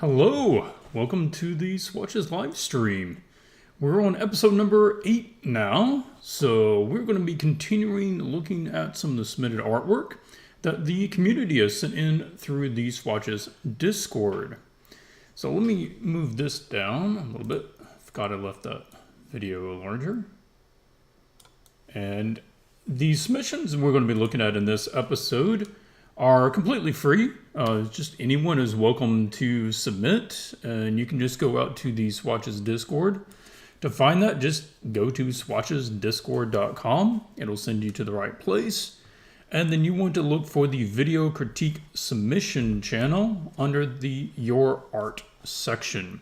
Hello, welcome to the Swatches live stream. We're on episode number 8 now, so we're going to be continuing looking at some of the submitted artwork that the community has sent in through the Swatches Discord. So let me move this down a little bit. Forgot I left that video larger. And the submissions we're going to be looking at in this episode are completely free. Just anyone is welcome to submit, and you can just go out to the Swatches Discord. To find that, just go to swatchesdiscord.com. It'll send you to the right place. And then you want to look for the video critique submission channel under the Your Art section.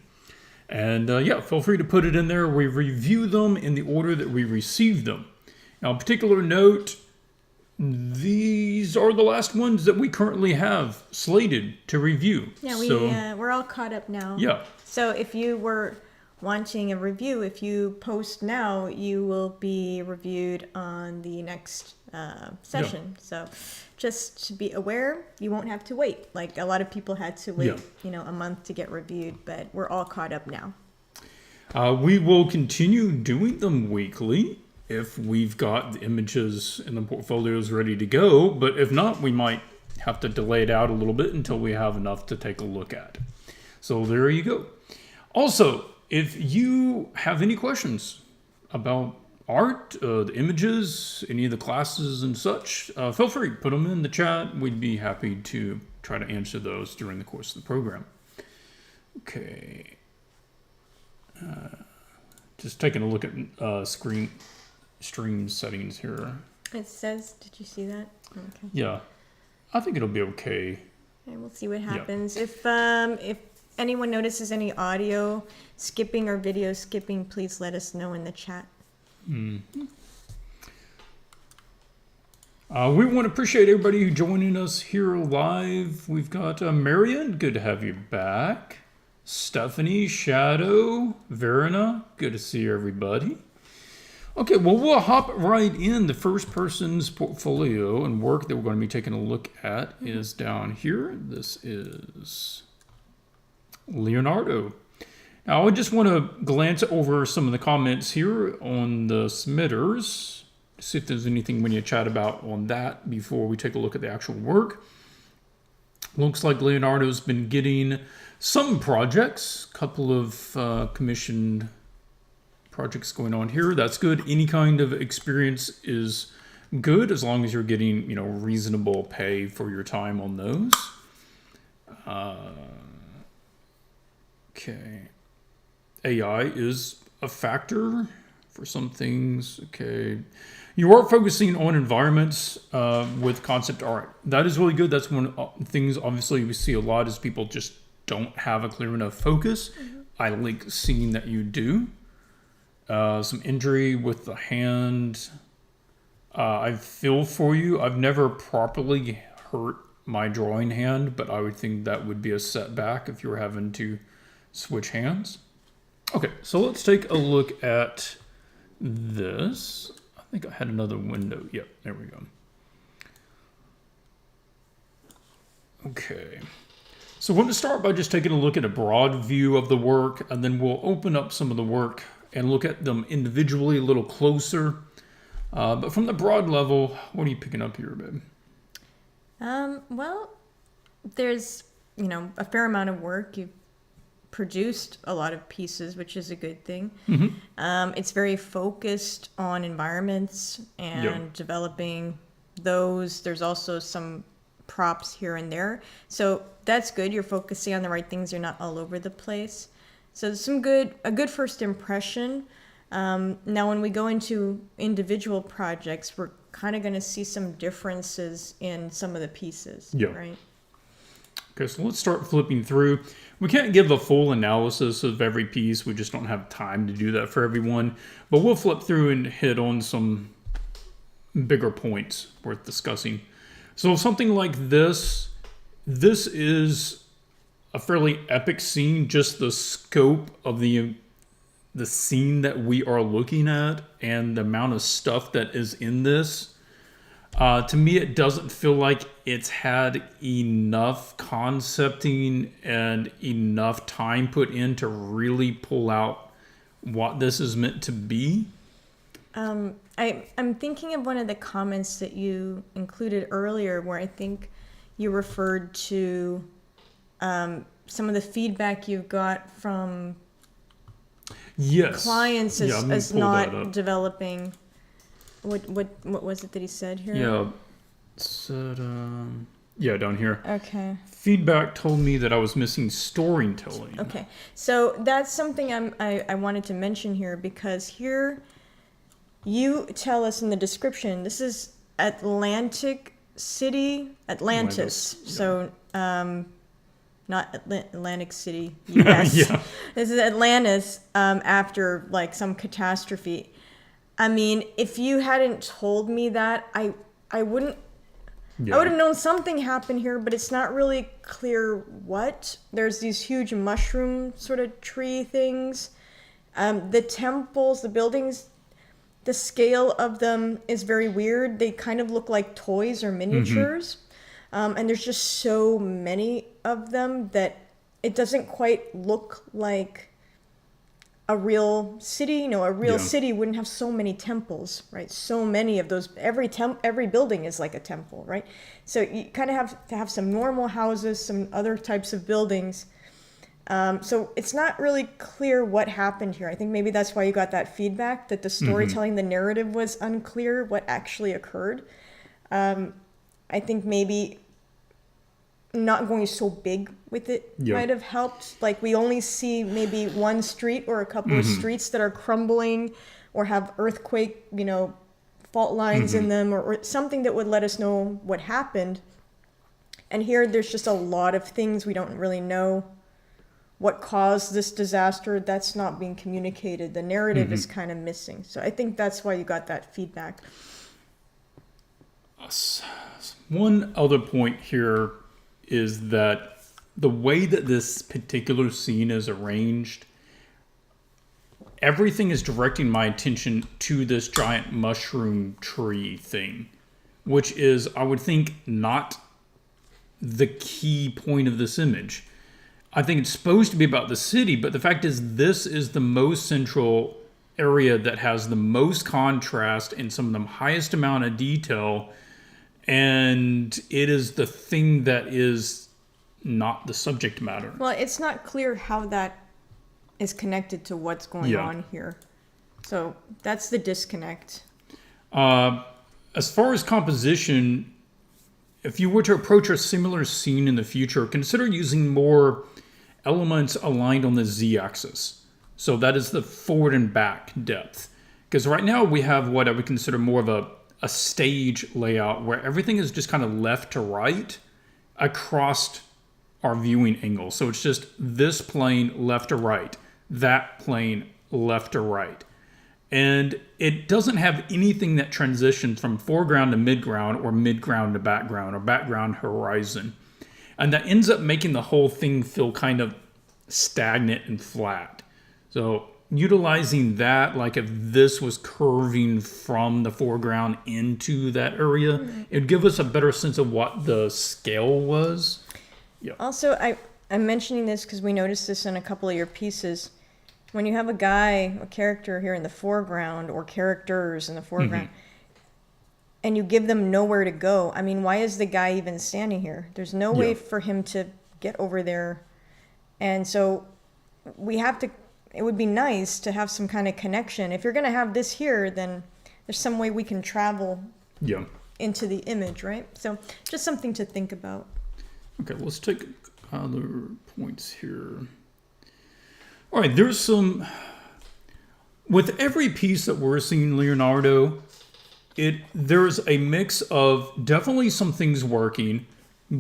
And yeah, feel free to put it in there. We review them in the order that we receive them. Now, particular note, these are the last ones that we currently have slated to review. Yeah, we're all caught up now. Yeah. So if you were wanting a review, if you post now, you will be reviewed on the next session. Yeah. So just to be aware, you won't have to wait. Like a lot of people had to wait, a month to get reviewed, but we're all caught up now. We will continue doing them weekly if we've got the images and the portfolios ready to go, but if not, we might have to delay it out a little bit until we have enough to take a look at. So there you go. Also, if you have any questions about art, the images, any of the classes and such, feel free, put them in the chat. We'd be happy to try to answer those during the course of the program. Okay. Just taking a look at stream settings here. It says, did you see that? Okay. Yeah, I think it'll be okay. Okay, we'll see what happens. Yeah. If anyone notices any audio skipping or video skipping, please let us know in the chat. We want to appreciate everybody who joining us here live. We've got Marion, good to have you back. Stephanie, Shadow, Verena, good to see everybody. Okay, well, we'll hop right in. The first person's portfolio and work that we're going to be taking a look at is down here. This is Leonardo. Now, I just want to glance over some of the comments here on the submitters, see if there's anything we need to chat about on that before we take a look at the actual work. Looks like Leonardo's been getting some projects, a couple of commissioned projects going on here. That's good. Any kind of experience is good as long as you're getting, reasonable pay for your time on those. Okay. AI is a factor for some things. Okay. You are focusing on environments with concept art. That is really good. That's one of the things, obviously, we see a lot is people just don't have a clear enough focus. I like seeing that you do. Some injury with the hand. I feel for you. I've never properly hurt my drawing hand, but I would think that would be a setback if you were having to switch hands. Okay, so let's take a look at this. I think I had another window. Yep, there we go. Okay. So we're going to start by just taking a look at a broad view of the work, and then we'll open up some of the work and look at them individually a little closer. But from the broad level, what are you picking up here, babe? Well, there's, a fair amount of work. You've produced a lot of pieces, which is a good thing. Mm-hmm. It's very focused on environments and developing those. There's also some props here and there. So that's good. You're focusing on the right things. You're not all over the place. So a good first impression. Now, when we go into individual projects, we're kind of going to see some differences in some of the pieces, right? Okay, so let's start flipping through. We can't give a full analysis of every piece. We just don't have time to do that for everyone. But we'll flip through and hit on some bigger points worth discussing. So something like this is a fairly epic scene. Just the scope of the scene that we are looking at and the amount of stuff that is in this To me, it doesn't feel like it's had enough concepting and enough time put in to really pull out what this is meant to be. I'm thinking of one of the comments that you included earlier where I think you referred to some of the feedback you've got from clients as not developing. What was it that he said here? Yeah, it said, down here. Okay. Feedback told me that I was missing storytelling. Okay, so that's something I wanted to mention here, because here you tell us in the description, this is Atlantis. Yeah. So, not Atlantic City, U.S. Yeah. This is Atlantis after like some catastrophe. I mean, if you hadn't told me that, I wouldn't. Yeah. I would have known something happened here, but it's not really clear what. There's these huge mushroom sort of tree things. The temples, the buildings, the scale of them is very weird. They kind of look like toys or miniatures. And there's just so many of them that it doesn't quite look like a real city. You know, a real city wouldn't have so many temples, right? So many of those. Every building is like a temple, right? So you kind of have to have some normal houses, some other types of buildings. So it's not really clear what happened here. I think maybe that's why you got that feedback, that the storytelling, the narrative was unclear, what actually occurred. I think maybe not going so big with it might have helped. Like, we only see maybe one street or a couple of streets that are crumbling or have earthquake, fault lines in them, or something that would let us know what happened. And here there's just a lot of things we don't really know what caused this disaster. That's not being communicated. The narrative is kind of missing. So I think that's why you got that feedback. One other point here is that the way that this particular scene is arranged, everything is directing my attention to this giant mushroom tree thing, which is, I would think, not the key point of this image. I think it's supposed to be about the city, but the fact is this is the most central area that has the most contrast and some of the highest amount of detail. And it is the thing that is not the subject matter. Well, it's not clear how that is connected to what's going on here. So that's the disconnect. As far as composition, if you were to approach a similar scene in the future, consider using more elements aligned on the z-axis. So that is the forward and back depth. Because right now we have what I would consider more of a stage layout where everything is just kind of left to right across our viewing angle. So it's just this plane left to right, that plane left to right. And it doesn't have anything that transitions from foreground to midground or midground to background or background horizon. And that ends up making the whole thing feel kind of stagnant and flat. So utilizing that, like if this was curving from the foreground into that area, it'd give us a better sense of what the scale was. Yeah. Also, I'm mentioning this because we noticed this in a couple of your pieces. When you have a character here in the foreground, or characters in the foreground, and you give them nowhere to go, I mean, why is the guy even standing here? There's no way for him to get over there. And so it would be nice to have some kind of connection. If you're going to have this here, then there's some way we can travel into the image, right? So just something to think about. Okay, let's take other points here. All right, there's some... With every piece that we're seeing, Leonardo, there's a mix of definitely some things working,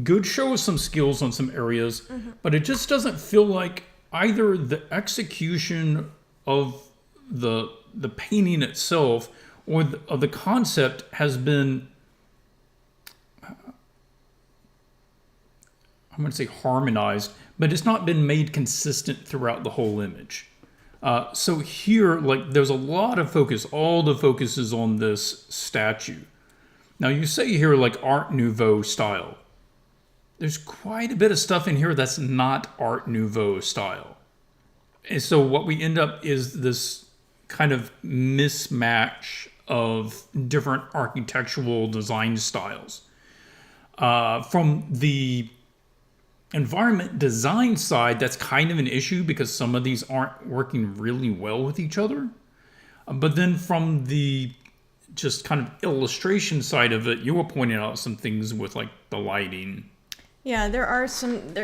good show of some skills on some areas, but it just doesn't feel like either the execution of the painting itself or of the concept has been, I'm going to say harmonized, but it's not been made consistent throughout the whole image. So here, like, there's a lot of focus. All the focus is on this statue. Now you say here like Art Nouveau style. There's quite a bit of stuff in here that's not Art Nouveau style. And so what we end up is this kind of mismatch of different architectural design styles. From the environment design side, that's kind of an issue because some of these aren't working really well with each other. But then from the just kind of illustration side of it, you were pointing out some things with like the lighting. Yeah,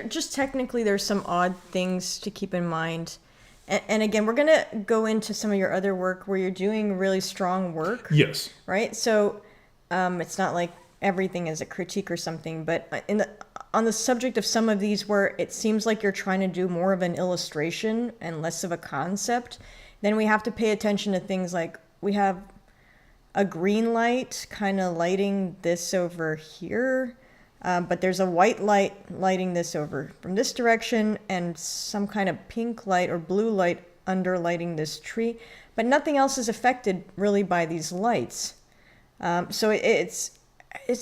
just technically there's some odd things to keep in mind. And again, we're going to go into some of your other work where you're doing really strong work. Yes. Right? So it's not like everything is a critique or something, but on the subject of some of these where it seems like you're trying to do more of an illustration and less of a concept, then we have to pay attention to things like we have a green light kind of lighting this over here. But there's a white light lighting this over from this direction and some kind of pink light or blue light underlighting this tree. But nothing else is affected really by these lights. So it's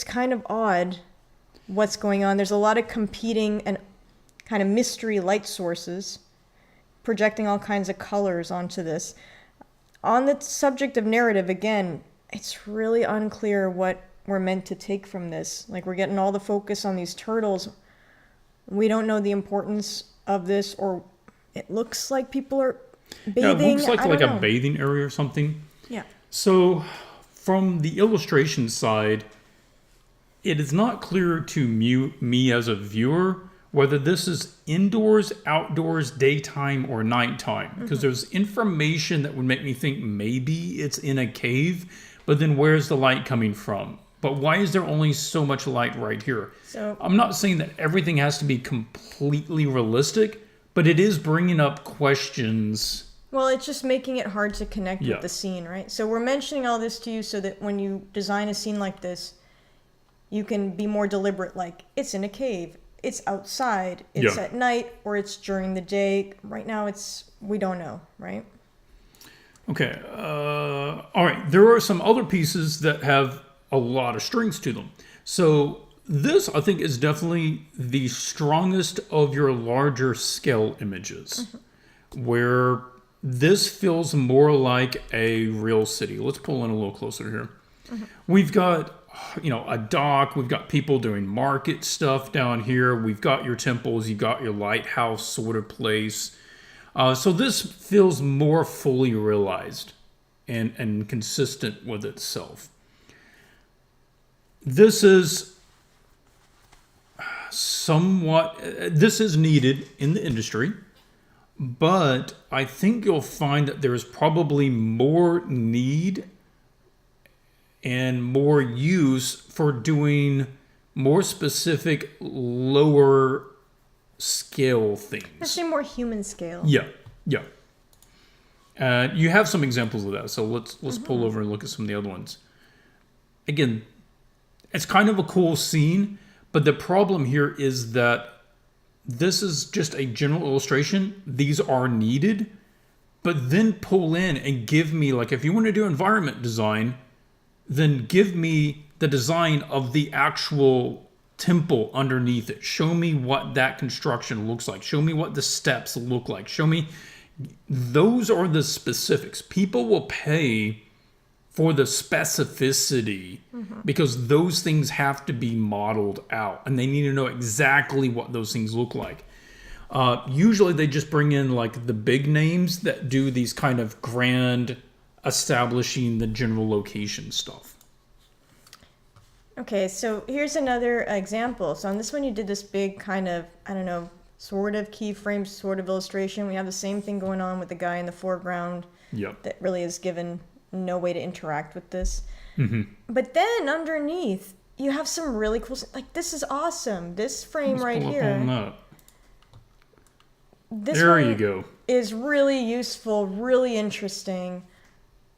kind of odd what's going on. There's a lot of competing and kind of mystery light sources projecting all kinds of colors onto this. On the subject of narrative, again, it's really unclear what we're meant to take from this. Like, we're getting all the focus on these turtles. We don't know the importance of this, or it looks like people are bathing. Yeah, it looks like a bathing area or something. Yeah. So from the illustration side, it is not clear to me as a viewer whether this is indoors, outdoors, daytime, or nighttime. Because there's information that would make me think maybe it's in a cave, but then where's the light coming from? But why is there only so much light right here? So I'm not saying that everything has to be completely realistic, but it is bringing up questions. Well, it's just making it hard to connect with the scene, right? So we're mentioning all this to you so that when you design a scene like this, you can be more deliberate, like it's in a cave, it's outside, it's at night, or it's during the day. Right now, we don't know, right? Okay. All right. There are some other pieces that have a lot of strengths to them. So this, I think, is definitely the strongest of your larger scale images, where this feels more like a real city. Let's pull in a little closer here. We've got, a dock. We've got people doing market stuff down here. We've got your temples. You've got your lighthouse sort of place. So this feels more fully realized and consistent with itself. This is this is needed in the industry, but I think you'll find that there's probably more need and more use for doing more specific, lower scale things. I'd say more human scale. Yeah. You have some examples of that, so let's pull over and look at some of the other ones. Again, it's kind of a cool scene, but the problem here is that this is just a general illustration. These are needed, but then pull in and give me, like, if you want to do environment design, then give me the design of the actual temple underneath it. Show me what that construction looks like. Show me what the steps look like. Show me. Those are the specifics. People will pay for the specificity because those things have to be modeled out and they need to know exactly what those things look like. Usually they just bring in like the big names that do these kind of grand establishing the general location stuff. Okay, so here's another example. So on this one you did this big kind of, sort of keyframe, sort of illustration. We have the same thing going on with the guy in the foreground. Yep. That really is given no way to interact with this. But then underneath, you have some really cool, like this is awesome. This frame right here. There you go. Is really useful, really interesting.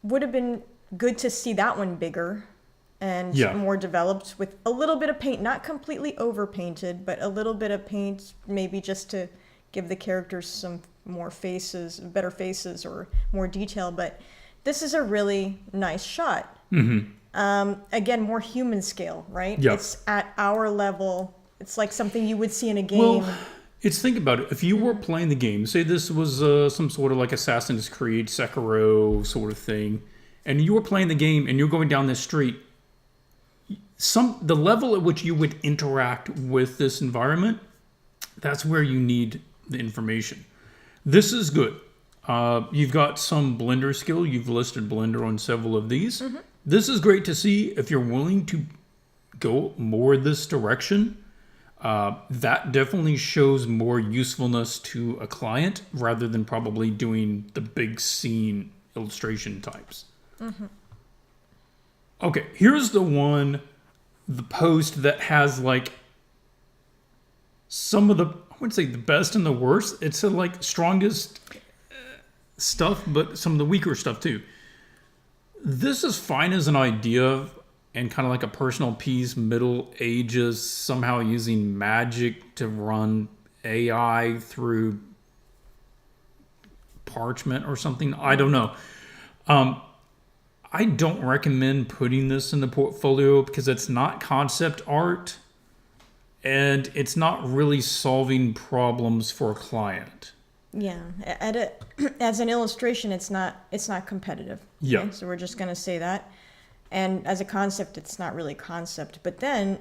Would have been good to see that one bigger and more developed with a little bit of paint, not completely over painted, but a little bit of paint, maybe just to give the characters some more faces, better faces or more detail. But this is a really nice shot. Again, more human scale, right? Yep. It's at our level. It's like something you would see in a game. Well, think about it. If you were playing the game, say this was some sort of like Assassin's Creed, Sekiro sort of thing, and you were playing the game and you're going down this street, the level at which you would interact with this environment, that's where you need the information. This is good. You've got some Blender skill. You've listed Blender on several of these. This is great to see. If you're willing to go more this direction, that definitely shows more usefulness to a client rather than probably doing the big scene illustration types. Okay, here's the post that has like some of the, I wouldn't say the best and the worst. It's the like strongest stuff, but some of the weaker stuff too. This is fine as an idea and kind of like a personal piece, Middle Ages, somehow using magic to run AI through parchment or something. I don't know. I don't recommend putting this in the portfolio because it's not concept art and it's not really solving problems for a client. Yeah, as an illustration, it's not competitive. Yeah. Okay? So we're just going to say that. And as a concept, it's not really concept. But then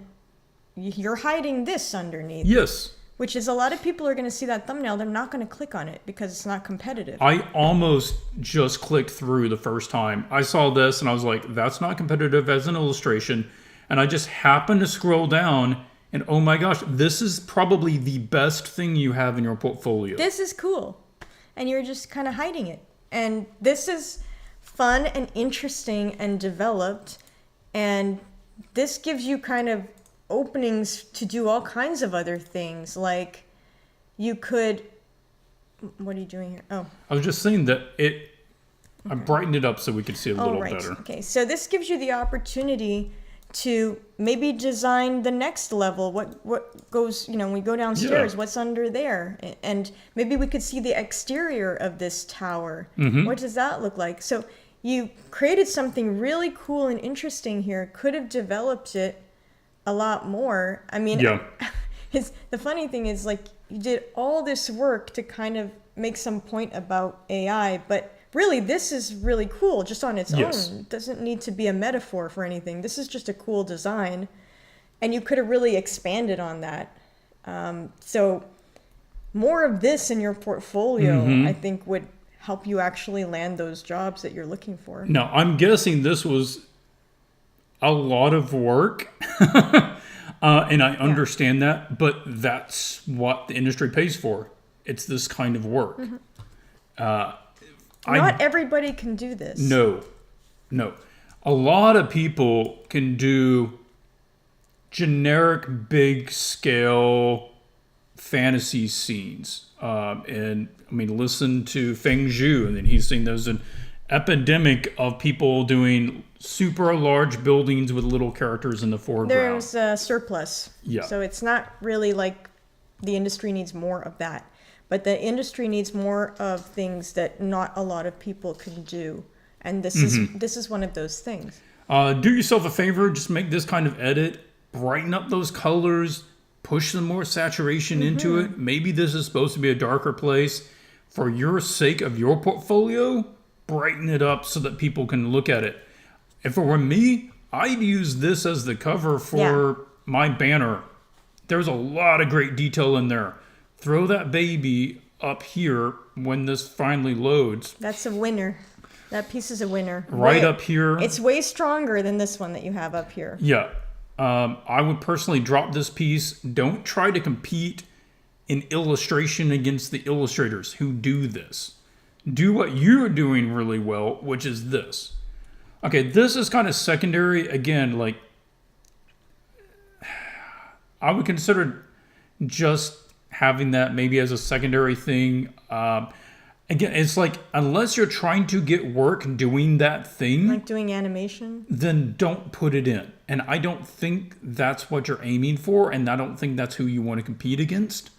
you're hiding this underneath. Yes. Which is a lot of people are going to see that thumbnail. They're not going to click on it because it's not competitive. I almost just clicked through the first time. I saw this and I was like, that's not competitive as an illustration. And I just happened to scroll down and oh my gosh, this is probably the best thing you have in your portfolio. This is cool. And you're just kind of hiding it. And this is fun and interesting and developed. And this gives you kind of openings to do all kinds of other things. Like you could, what are you doing here? Oh, I was just saying that I brightened it up so we could see a little better. Okay, so this gives you the opportunity to maybe design the next level. What goes, when we go downstairs, what's under there? And maybe we could see the exterior of this tower. What does that look like? So you created something really cool and interesting here. Could have developed it a lot more. I mean, the funny thing is, like, you did all this work to kind of make some point about AI, but really, this is really cool just on its own. It doesn't need to be a metaphor for anything. This is just a cool design. And you could have really expanded on that. So more of this in your portfolio, I think, would help you actually land those jobs that you're looking for. Now, I'm guessing this was a lot of work. And I understand that. But that's what the industry pays for. It's this kind of work. Not everybody can do this. No. A lot of people can do generic, big scale fantasy scenes. And I mean, listen to Feng Zhu, and then he's saying there's an epidemic of people doing super large buildings with little characters in the foreground. There's a surplus. Yeah. So it's not really like the industry needs more of that. But the industry needs more of things that not a lot of people can do. And this is one of those things. Do yourself a favor, just make this kind of edit, brighten up those colors, push some more saturation into it. Maybe this is supposed to be a darker place. For your sake of your portfolio, brighten it up so that people can look at it. If it were me, I'd use this as the cover for my banner. There's a lot of great detail in there. Throw that baby up here when this finally loads. That's a winner. That piece is a winner. Up here. It's way stronger than this one that you have up here. Yeah. I would personally drop this piece. Don't try to compete in illustration against the illustrators who do this. Do what you're doing really well, which is this. Okay, this is kind of secondary. Again, like, I would consider just having that maybe as a secondary thing. Again, it's like, unless you're trying to get work doing that thing, like doing animation, then don't put it in. And I don't think that's what you're aiming for, and I don't think that's who you want to compete against.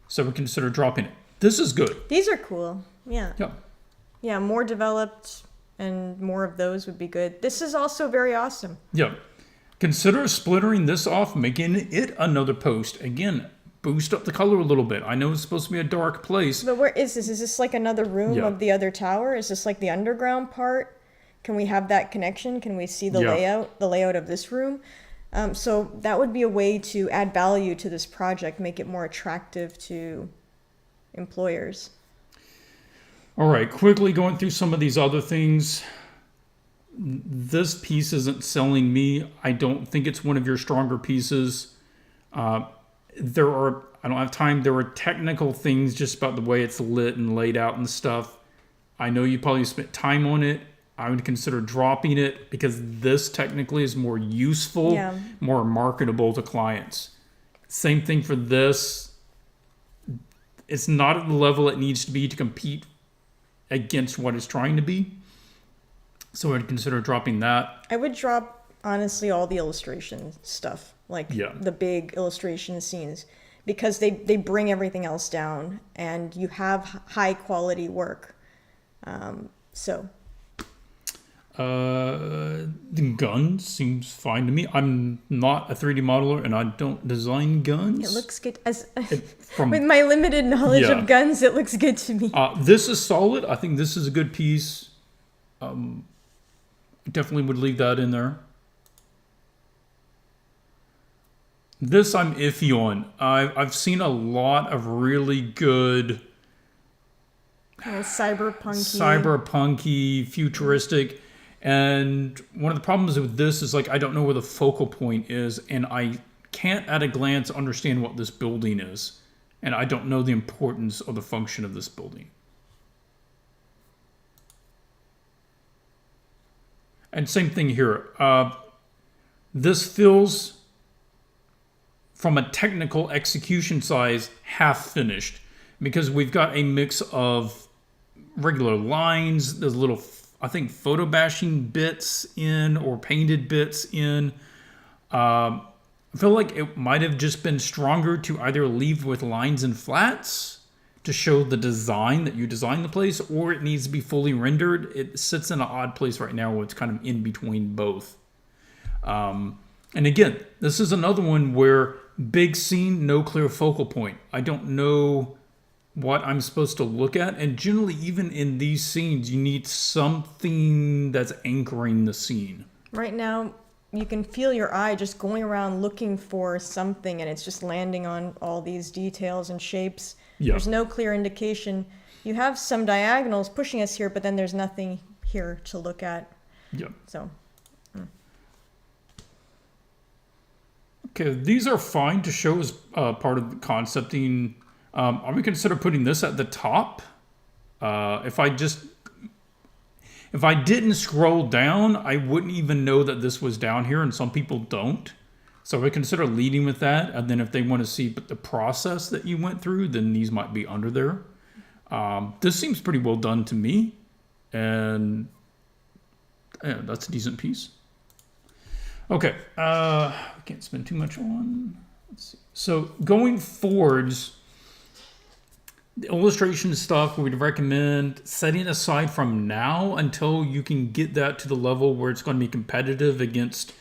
So we consider dropping it. This is good. These are cool. Yeah, more developed, and more of those would be good. This is also very awesome. Yeah. Consider splittering this off, making it another post. Again, boost up the color a little bit. I know it's supposed to be a dark place. But where is this? Is this like another room Yeah. of the other tower? Is this like the underground part? Can we have that connection? Can we see the layout of this room? So that would be a way to add value to this project, make it more attractive to employers. All right, quickly going through some of these other things. This piece isn't selling me. I don't think it's one of your stronger pieces. I don't have time. There are technical things just about the way it's lit and laid out and stuff. I know you probably spent time on it. I would consider dropping it because this technically is more useful, more marketable to clients. Same thing for this. It's not at the level it needs to be to compete against what it's trying to be. So I'd consider dropping that. I would drop, honestly, all the illustration stuff, like the big illustration scenes, because they bring everything else down and you have high quality work. The gun seems fine to me. I'm not a 3D modeler and I don't design guns. It looks good. With my limited knowledge of guns, it looks good to me. This is solid. I think this is a good piece. Definitely would leave that in there. This I'm iffy on. I've seen a lot of really good cyberpunky, futuristic. And one of the problems with this is like I don't know where the focal point is, and I can't at a glance understand what this building is, and I don't know the importance or the function of this building. And same thing here. This feels, from a technical execution size, half finished because we've got a mix of regular lines, there's little, I think, photo bashing bits in or painted bits in. I feel like it might have just been stronger to either leave with lines and flats to show the design that you designed the place, or it needs to be fully rendered. It sits in an odd place right now where it's kind of in between both. And again, this is another one where big scene, no clear focal point. I don't know what I'm supposed to look at, and generally even in these scenes you need something that's anchoring the scene. Right now you can feel your eye just going around looking for something, and it's just landing on all these details and shapes. There's no clear indication. You have some diagonals pushing us here, but then there's nothing here to look at. So okay, these are fine to show as part of the concepting. I would consider putting this at the top. If I didn't scroll down, I wouldn't even know that this was down here, and some people don't. So I would consider leading with that, and then if they want to see the process that you went through, then these might be under there. This seems pretty well done to me, and that's a decent piece. Okay, I can't spend too much on. Let's see. So going forwards, the illustration stuff we'd recommend setting aside from now until you can get that to the level where it's going to be competitive against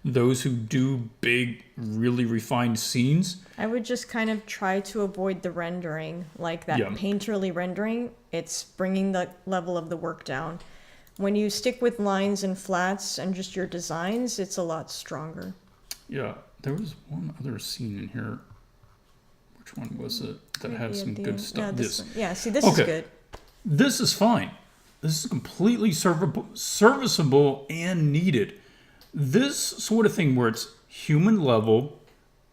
those who do big, really refined scenes. I would just kind of try to avoid the rendering, like that painterly rendering. It's bringing the level of the work down. When you stick with lines and flats and just your designs, it's a lot stronger. Yeah, there was one other scene in here. Which one was it that had some good stuff? Yeah, this one. Yeah, see, this is good. This is fine. This is completely serviceable and needed. This sort of thing where it's human level,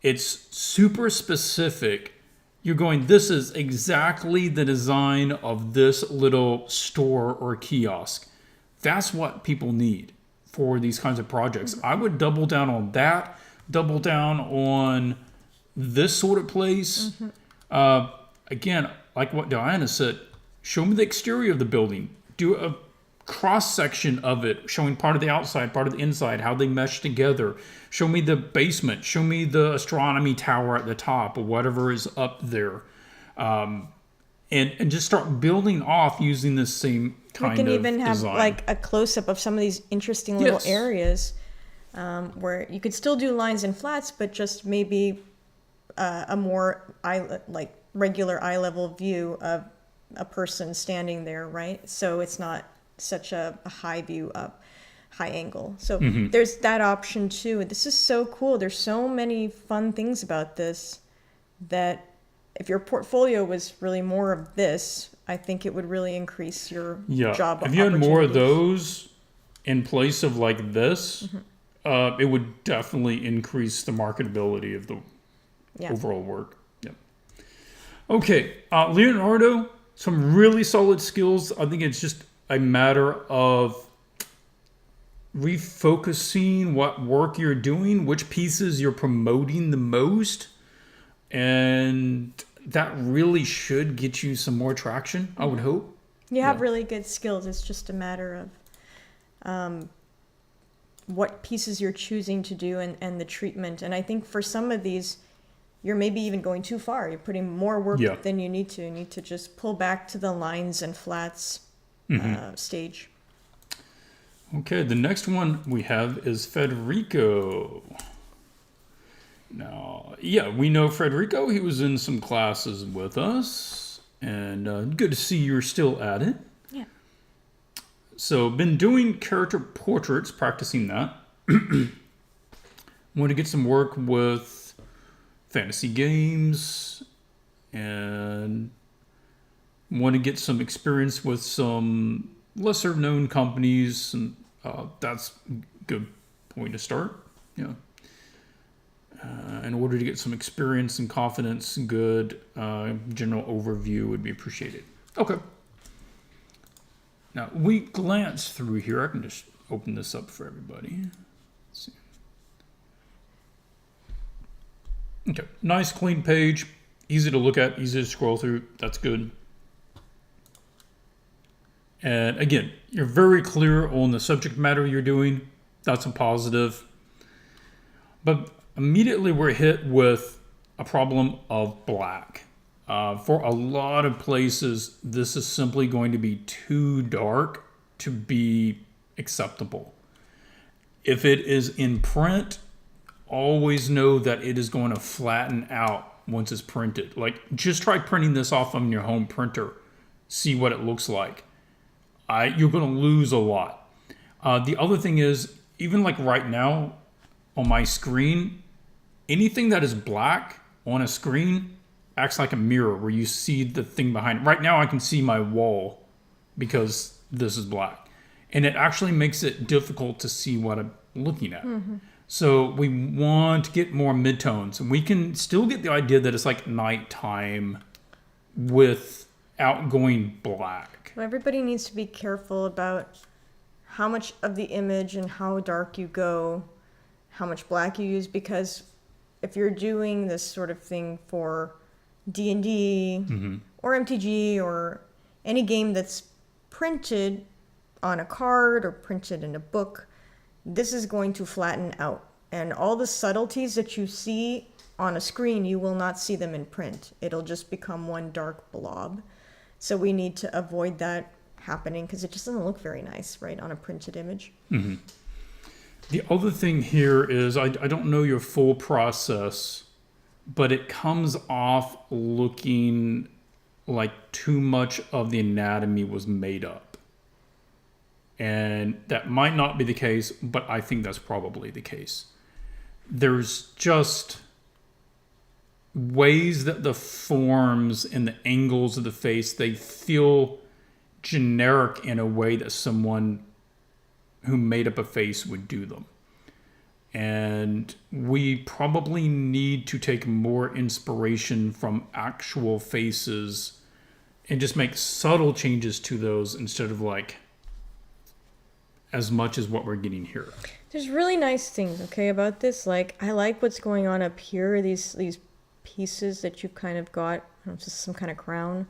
it's super specific. You're going, this is exactly the design of this little store or kiosk. That's what people need for these kinds of projects. I would double down on that, double down on this sort of place. Again, like what Diana said, show me the exterior of the building. Do a cross section of it, showing part of the outside, part of the inside, how they mesh together. Show me the basement. Show me the astronomy tower at the top or whatever is up there. and just start building off using the same kind We of can even have design. like a close-up of some of these interesting little Yes. areas where you could still do lines and flats, but just maybe a more like regular eye level view of a person standing there, right? So it's not such a high view up, high angle. So there's that option too. This is so cool. There's so many fun things about this that if your portfolio was really more of this, I think it would really increase your job If you had more of opportunities. those in place of like this, it would definitely increase the marketability of the Yeah. overall work. Yep. Okay, Leonardo, some really solid skills. I think it's just a matter of refocusing what work you're doing, which pieces you're promoting the most, and that really should get you some more traction, I would hope. You have really good skills. It's just a matter of what pieces you're choosing to do and the treatment. And I think for some of these, you're maybe even going too far. You're putting more work than you need to. You need to just pull back to the lines and flats stage. Okay, the next one we have is Federico. Now, we know Federico. He was in some classes with us, and good to see you're still at it. Yeah. So, been doing character portraits, practicing that. Want to get some work with fantasy games, and want to get some experience with some lesser known companies, and that's a good point to start. Yeah. In order to get some experience and confidence, good general overview would be appreciated. Okay. Now, we glance through here. I can just open this up for everybody. Let's see. Okay, nice clean page. Easy to look at, easy to scroll through. That's good. And again, you're very clear on the subject matter you're doing. That's a positive. But immediately we're hit with a problem of black. For a lot of places, this is simply going to be too dark to be acceptable. If it is in print, always know that it is going to flatten out once it's printed. Like, just try printing this off on your home printer. See what it looks like. You're going to lose a lot. The other thing is, even like right now on my screen, anything that is black on a screen acts like a mirror where you see the thing behind it. Right now I can see my wall because this is black. And it actually makes it difficult to see what I'm looking at. So we want to get more midtones. And we can still get the idea that it's like nighttime without going black. Well, everybody needs to be careful about how much of the image and how dark you go, how much black you use, because if you're doing this sort of thing for D&D or MTG or any game that's printed on a card or printed in a book, this is going to flatten out. And all the subtleties that you see on a screen, you will not see them in print. It'll just become one dark blob. So we need to avoid that happening because it just doesn't look very nice, right, on a printed image. The other thing here is, I don't know your full process, but it comes off looking like too much of the anatomy was made up. And that might not be the case, but I think that's probably the case. There's just ways that the forms and the angles of the face, they feel generic in a way that someone who made up a face would do them. And we probably need to take more inspiration from actual faces and just make subtle changes to those instead of like as much as what we're getting here. There's really nice things, okay, about this. Like, I like what's going on up here, these pieces that you've kind of got, I don't know, just some kind of crown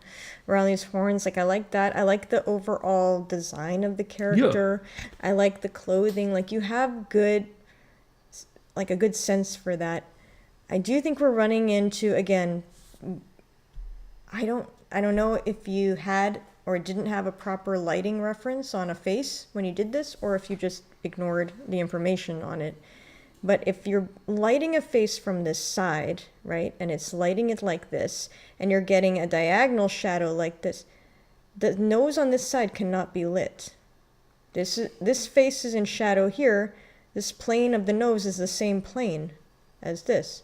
around these horns. Like, I like that. I like the overall design of the character. I like the clothing. Like, you have a good sense for that. I do think we're running into, again, I don't I don't know if you had or didn't have a proper lighting reference on a face when you did this, or if you just ignored the information on it. But if you're lighting a face from this side, right, and it's lighting it like this, and you're getting a diagonal shadow like this, the nose on this side cannot be lit. This face is in shadow here. This plane of the nose is the same plane as this.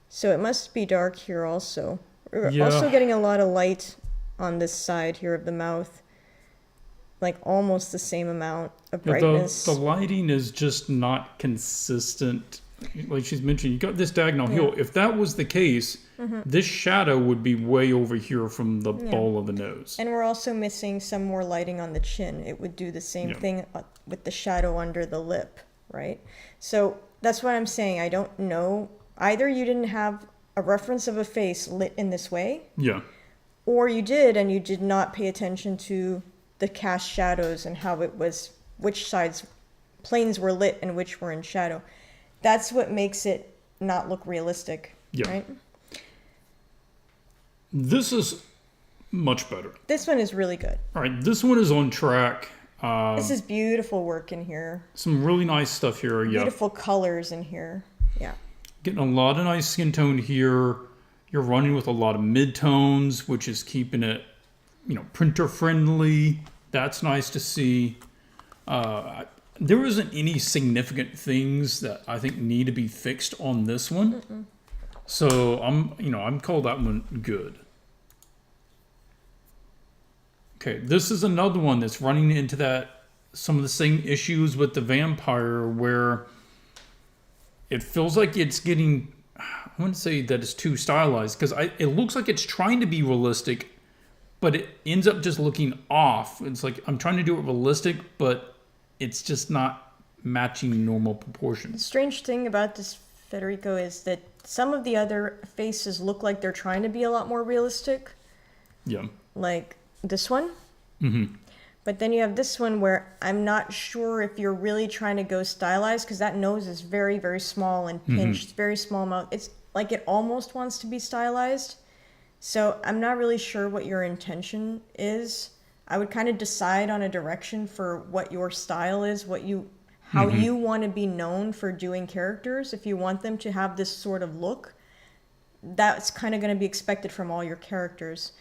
So it must be dark here also. We're also getting a lot of light on this side here of the mouth. Like almost the same amount of brightness. The lighting is just not consistent. Like she's mentioned, you got this diagonal hill. If that was the case, this shadow would be way over here from the ball of the nose. And we're also missing some more lighting on the chin. It would do the same thing with the shadow under the lip, right? So that's what I'm saying. I don't know. Either you didn't have a reference of a face lit in this way. Yeah. Or you did, and you did not pay attention to the cast shadows and how it was, which sides planes were lit and which were in shadow. That's what makes it not look realistic, right? This is much better. This one is really good. All right, this one is on track. This is beautiful work in here. Some really nice stuff here. Beautiful colors in here. Yeah. Getting a lot of nice skin tone here. You're running with a lot of mid-tones, which is keeping it, printer friendly. That's nice to see. There isn't any significant things that I think need to be fixed on this one. So I'm call that one good. Okay, this is another one that's running into some of the same issues with the vampire, where it feels like it's getting, I wouldn't say that it's too stylized, because it looks like it's trying to be realistic, but it ends up just looking off. It's like I'm trying to do it realistic, but it's just not matching normal proportions. The strange thing about this, Federico, is that some of the other faces look like they're trying to be a lot more realistic. Yeah. Like this one. But then you have this one where I'm not sure if you're really trying to go stylized, because that nose is very, very small and pinched, very small mouth. It's like it almost wants to be stylized. So I'm not really sure what your intention is. I would kind of decide on a direction for what your style is, how you want to be known for doing characters. If you want them to have this sort of look, that's kind of going to be expected from all your characters.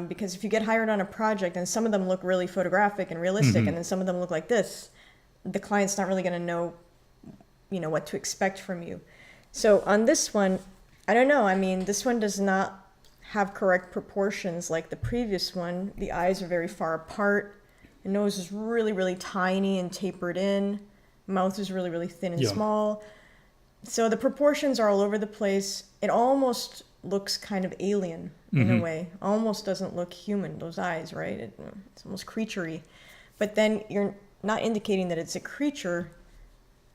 Because if you get hired on a project and some of them look really photographic and realistic, and then some of them look like this, the client's not really going to know, what to expect from you. So on this one, I don't know. I mean, this one does not have correct proportions like the previous one. The eyes are very far apart. The nose is really, really tiny and tapered in. Mouth is really, really thin and small. So the proportions are all over the place. It almost looks kind of alien in a way. Almost doesn't look human, those eyes, right? It's almost creaturey. But then you're not indicating that it's a creature,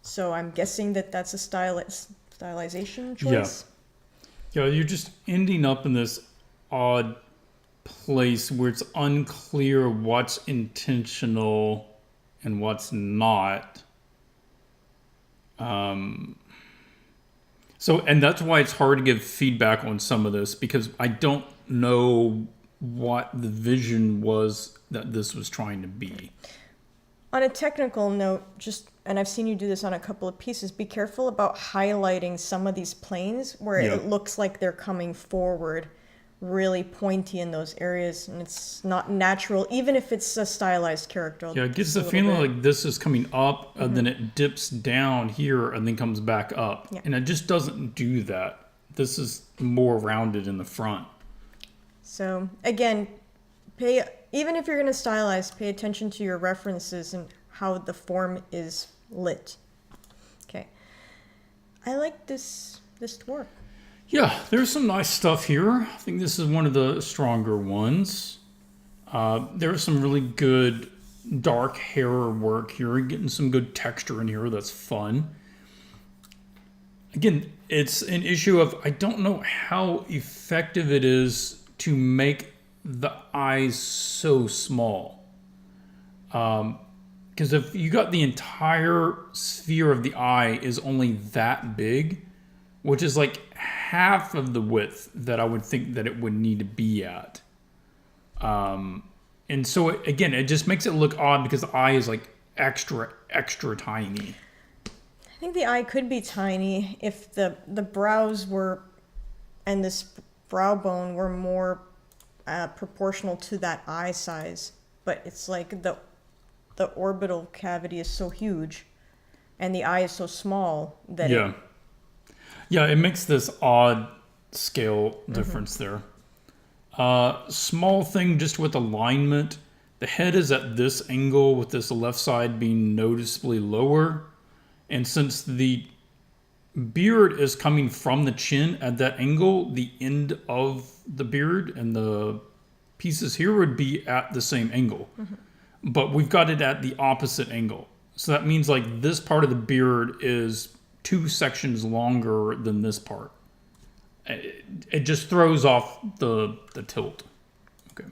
so I'm guessing that that's a stylization choice. Yeah, you're just ending up in this odd place where it's unclear what's intentional and what's not. And that's why it's hard to give feedback on some of this, because I don't know what the vision was that this was trying to be. On a technical note, and I've seen you do this on a couple of pieces, be careful about highlighting some of these planes where it looks like they're coming forward, really pointy in those areas, and it's not natural, even if it's a stylized character. Yeah, it gives the feeling like this is coming up, and then it dips down here, and then comes back up. Yeah. And it just doesn't do that. This is more rounded in the front. So, again, even if you're going to stylize, pay attention to your references and how the form is lit. Okay. I like this dwarf. Yeah, there's some nice stuff here. I think this is one of the stronger ones. There's some really good dark hair work here. Getting some good texture in here. That's fun. Again, it's an issue of I don't know how effective it is to make the eyes so small. Because if you got the entire sphere of the eye is only that big, which is like half of the width that I would think that it would need to be at. And so again, it just makes it look odd because the eye is like extra tiny. I think the eye could be tiny if the brows were, and this brow bone were more proportional to that eye size. But it's like the orbital cavity is so huge, and the eye is so small that it makes this odd scale difference there. Small thing just with alignment. The head is at this angle with this left side being noticeably lower. And since the beard is coming from the chin at that angle, the end of the beard and the pieces here would be at the same angle. But we've got it at the opposite angle. So that means like this part of the beard is 2 sections longer than this part. It just throws off the tilt. Okay.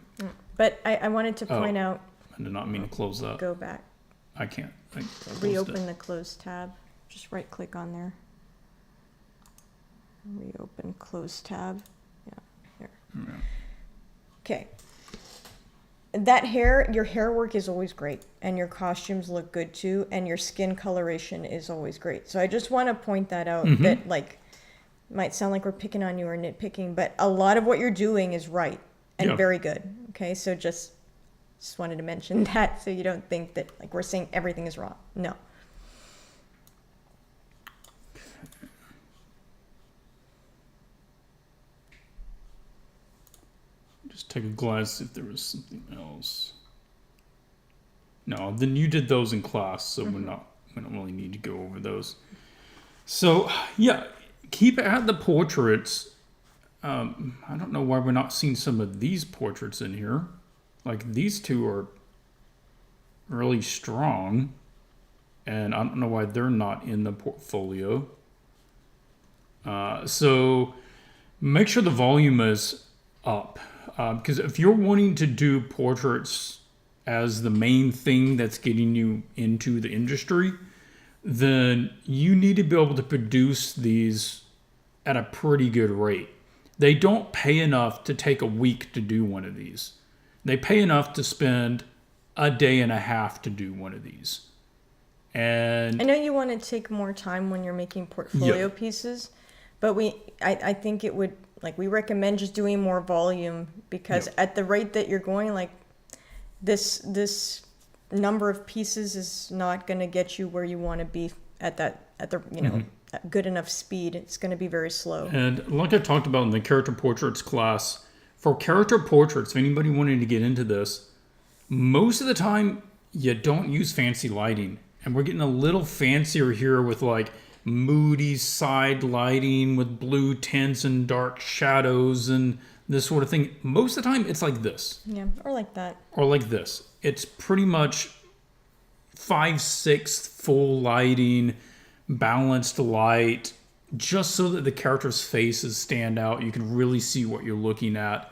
But I wanted to point out. I did not mean to close that. Go back. I can't. Reopen the closed tab. Just right click on there. Reopen closed tab. Yeah. Here. Yeah. Okay. That hair, your hair work is always great, and your costumes look good too, and your skin coloration is always great. So I just want to point that out. That like might sound like we're picking on you or nitpicking, but a lot of what you're doing is right and very good. Okay, so just wanted to mention that so you don't think that like we're saying everything is wrong. No. Just take a glance if there was something else. No, then you did those in class, so we don't really need to go over those. So yeah, keep at the portraits. I don't know why we're not seeing some of these portraits in here. Like these two are really strong, and I don't know why they're not in the portfolio. So make sure the volume is up, because if you're wanting to do portraits as the main thing that's getting you into the industry, then you need to be able to produce these at a pretty good rate. They don't pay enough to take a week to do one of these. They pay enough to spend a day and a half to do one of these. And I know you want to take more time when you're making portfolio pieces, but I think it would, like, we recommend just doing more volume, because at the rate that you're going, like this number of pieces is not going to get you where you want to be at the at good enough speed. It's going to be very slow. And like I talked about in the character portraits class, for character portraits, if anybody wanted to get into this, most of the time you don't use fancy lighting. And we're getting a little fancier here with like moody side lighting with blue tints and dark shadows and this sort of thing. Most of the time it's like this. Yeah, or like that. Or like this. It's pretty much 5/6 full lighting, balanced light, just so that the character's faces stand out. You can really see what you're looking at.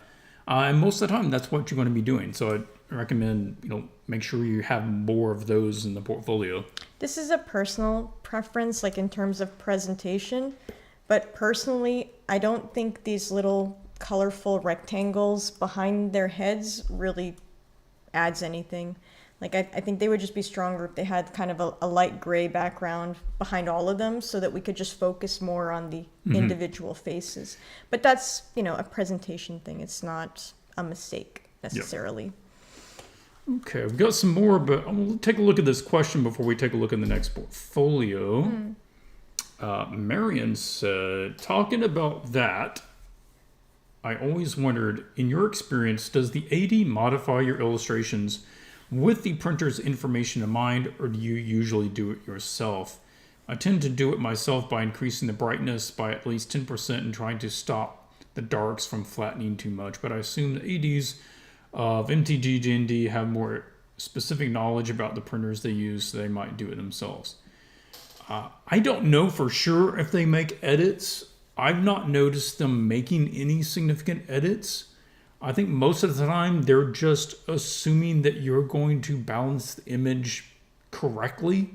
And most of the time, that's what you're going to be doing. So I recommend, make sure you have more of those in the portfolio. This is a personal preference, like in terms of presentation. But personally, I don't think these little colorful rectangles behind their heads really adds anything. Like, I think they would just be stronger if they had kind of a light gray background behind all of them, so that we could just focus more on the individual faces. But that's, a presentation thing. It's not a mistake necessarily. Yep. Okay, we've got some more, but we'll take a look at this question before we take a look at the next portfolio. Marion said, talking about that, I always wondered, in your experience, does the AD modify your illustrations with the printer's information in mind, or do you usually do it yourself? I tend to do it myself by increasing the brightness by at least 10% and trying to stop the darks from flattening too much, but I assume the ADs of MTG D&D have more specific knowledge about the printers they use, so they might do it themselves. I don't know for sure if they make edits. I've not noticed them making any significant edits. I think most of the time they're just assuming that you're going to balance the image correctly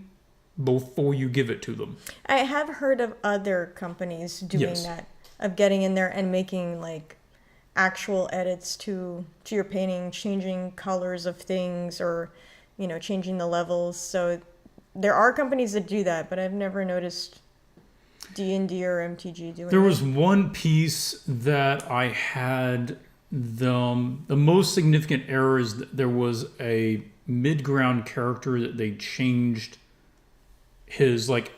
before you give it to them. I have heard of other companies doing that, of getting in there and making like actual edits to your painting, changing colors of things, or changing the levels. So there are companies that do that, but I've never noticed D&D or MTG doing There that. was one piece that I had the most significant error is that there was a mid-ground character that they changed his, like,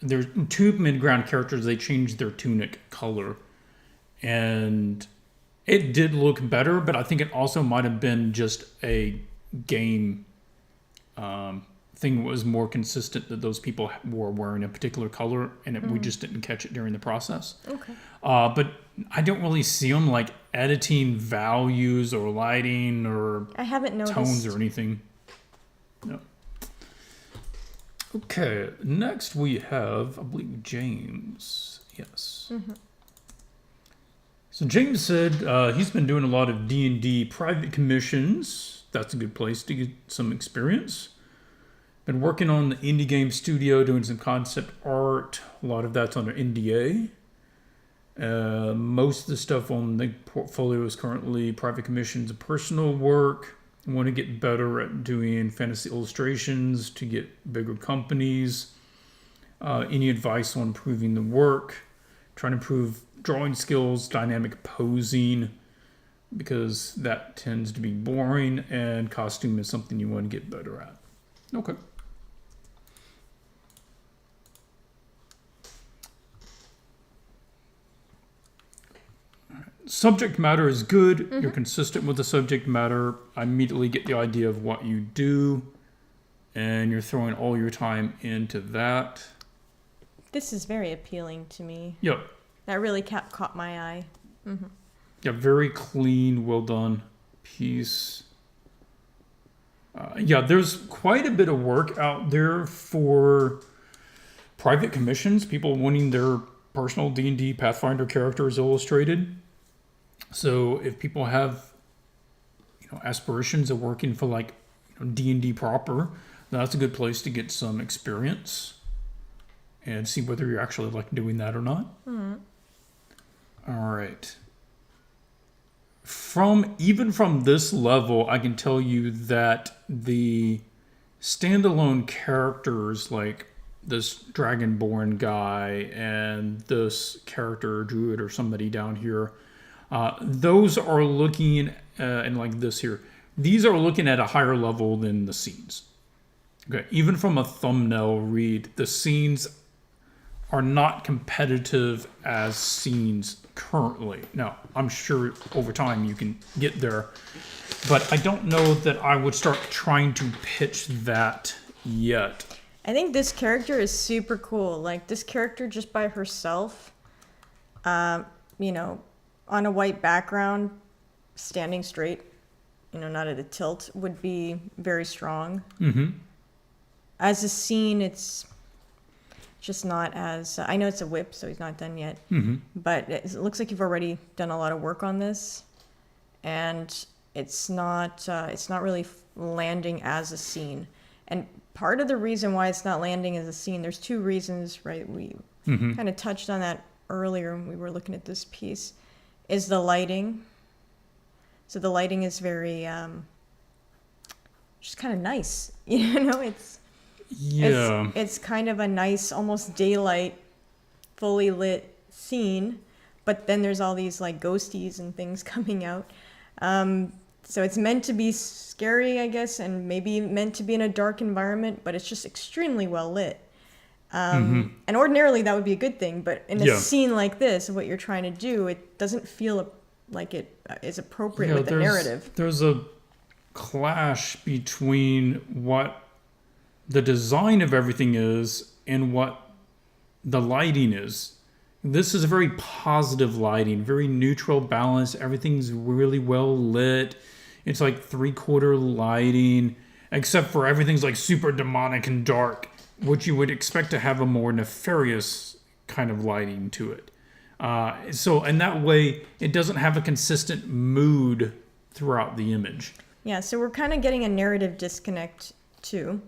there's two mid-ground characters, they changed their tunic color. And it did look better, but I think it also might have been just a game thing was more consistent that those people were wearing a particular color, and we just didn't catch it during the process. Okay. But I don't really see them like editing values or lighting or I haven't noticed tones or anything. No. Okay, next we have, I believe, James. Yes. So James said he's been doing a lot of D&D private commissions. That's a good place to get some experience. Been working on the indie game studio, doing some concept art. A lot of that's under NDA. Most of the stuff on the portfolio is currently private commissions and personal work. I want to get better at doing fantasy illustrations to get bigger companies. Any advice on improving the work? Trying to improve drawing skills, dynamic posing, because that tends to be boring, and costume is something you want to get better at. Okay. Subject matter is good. You're consistent with the subject matter. I immediately get the idea of what you do, and you're throwing all your time into that. This is very appealing to me. Yep. That really caught my eye. Yeah, very clean, well done piece. Yeah, there's quite a bit of work out there for private commissions, people wanting their personal D&D Pathfinder characters illustrated. So if people have, aspirations of working for like D&D proper, that's a good place to get some experience and see whether you actually like doing that or not. All right. Even from this level, I can tell you that the standalone characters like this Dragonborn guy and this character Druid or somebody down here, those are looking and like this here. These are looking at a higher level than the scenes. Okay, even from a thumbnail read, the scenes are not competitive as scenes currently. Now, I'm sure over time you can get there, but I don't know that I would start trying to pitch that yet. I think this character is super cool. Like, this character just by herself, on a white background, standing straight, not at a tilt, would be very strong. As a scene, it's just not as... I know it's a whip, so he's not done yet. But it looks like you've already done a lot of work on this. And it's not really landing as a scene. And part of the reason why it's not landing as a scene, there's two reasons, right? We kind of touched on that earlier when we were looking at this piece, is the lighting. So the lighting is very... just kind of nice. It's kind of a nice, almost daylight, fully lit scene, but then there's all these like ghosties and things coming out. So it's meant to be scary, I guess, and maybe meant to be in a dark environment, but it's just extremely well lit. And ordinarily that would be a good thing, but in a scene like this, what you're trying to do, it doesn't feel like it is appropriate with the narrative. There's a clash between what the design of everything is and what the lighting is. This is a very positive lighting, very neutral, balanced. Everything's really well lit. It's like 3/4 lighting, except for everything's like super demonic and dark, which you would expect to have a more nefarious kind of lighting to it. So in that way, it doesn't have a consistent mood throughout the image. Yeah, so we're kind of getting a narrative disconnect too,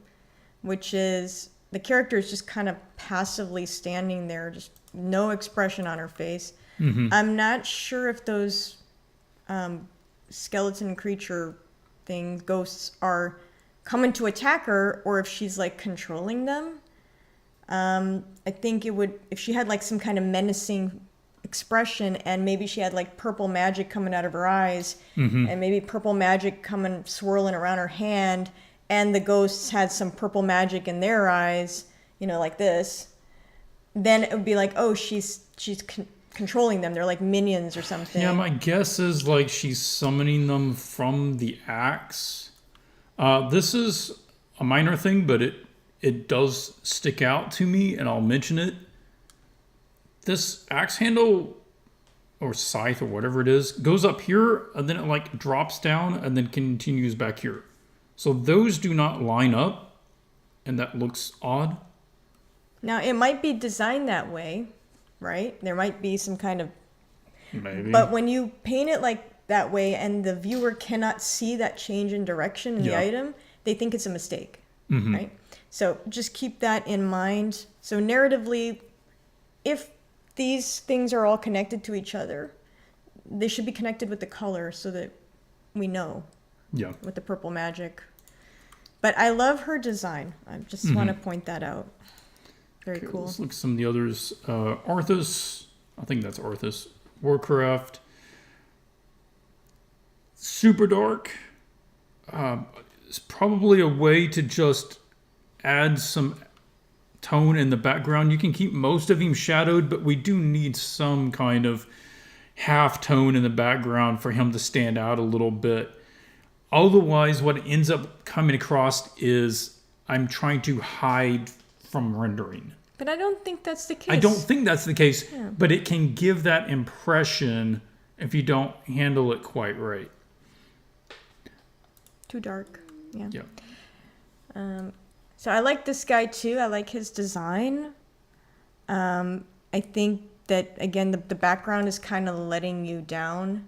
which is the character is just kind of passively standing there, just no expression on her face. I'm not sure if those skeleton creature thing, ghosts are coming to attack her, or if she's like controlling them. I think it would, if she had like some kind of menacing expression, and maybe she had like purple magic coming out of her eyes, and maybe purple magic coming swirling around her hand, and the ghosts had some purple magic in their eyes, you know, like this, then it would be like, oh, she's controlling them. They're like minions or something. Yeah, my guess is like she's summoning them from the axe. This is a minor thing, but it does stick out to me, and I'll mention it. This axe handle or scythe or whatever it is goes up here, and then it like drops down and then continues back here. So those do not line up, and that looks odd. Now, it might be designed that way, right? There might be some kind of... Maybe. But when you paint it like that way and the viewer cannot see that change in direction in the item, they think it's a mistake, right? So just keep that in mind. So narratively, if these things are all connected to each other, they should be connected with the color so that we know. Yeah. With the purple magic. But I love her design. I just want to point that out. Very cool. Let's look at some of the others. Arthas. I think that's Arthas. Warcraft. Super dark. It's probably a way to just add some tone in the background. You can keep most of him shadowed, but we do need some kind of half tone in the background for him to stand out a little bit. Otherwise, what ends up coming across is I'm trying to hide from rendering. But I don't think that's the case. I don't think that's the case, but it can give that impression if you don't handle it quite right. Too dark. Yeah. Yeah. So I like this guy too. I like his design. I think that, again, the background is kind of letting you down.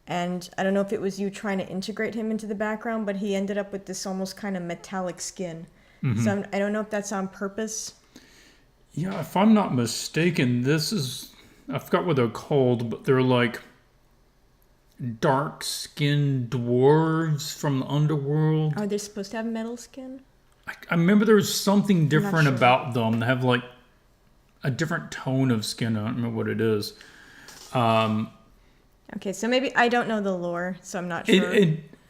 And I don't know if it was you trying to integrate him into the background, but he ended up with this almost kind of metallic skin. So I don't know if that's on purpose. Yeah, if I'm not mistaken, this is... I forgot what they're called, but they're like dark-skinned dwarves from the underworld. Are they supposed to have metal skin? I remember there was something different sure. about them. They have like a different tone of skin. I don't remember what it is. Okay, so maybe I don't know the lore, so I'm not sure.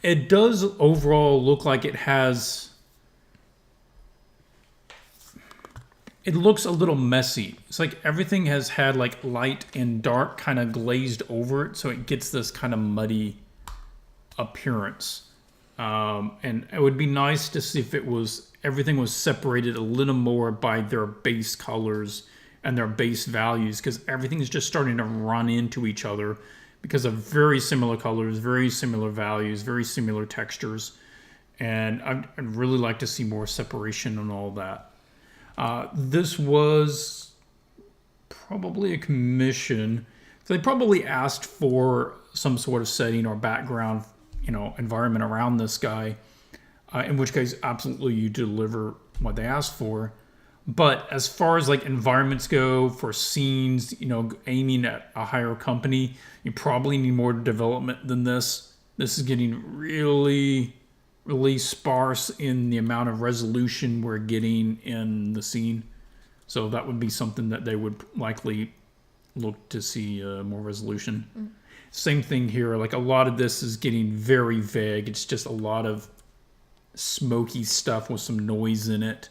It does overall look like it has... It looks a little messy. It's like everything has had like light and dark kind of glazed over it, so it gets this kind of muddy appearance. And it would be nice to see if everything was separated a little more by their base colors and their base values, because everything is just starting to run into each other because of very similar colors, very similar values, very similar textures. And I'd really like to see more separation on all that. This was probably a commission. So they probably asked for some sort of setting or background, environment around this guy. In which case, absolutely, you deliver what they asked for. But as far as like environments go for scenes, aiming at a higher company, you probably need more development than this. This is getting really, really sparse in the amount of resolution we're getting in the scene. So that would be something that they would likely look to see more resolution. Same thing here. Like a lot of this is getting very vague. It's just a lot of smoky stuff with some noise in it.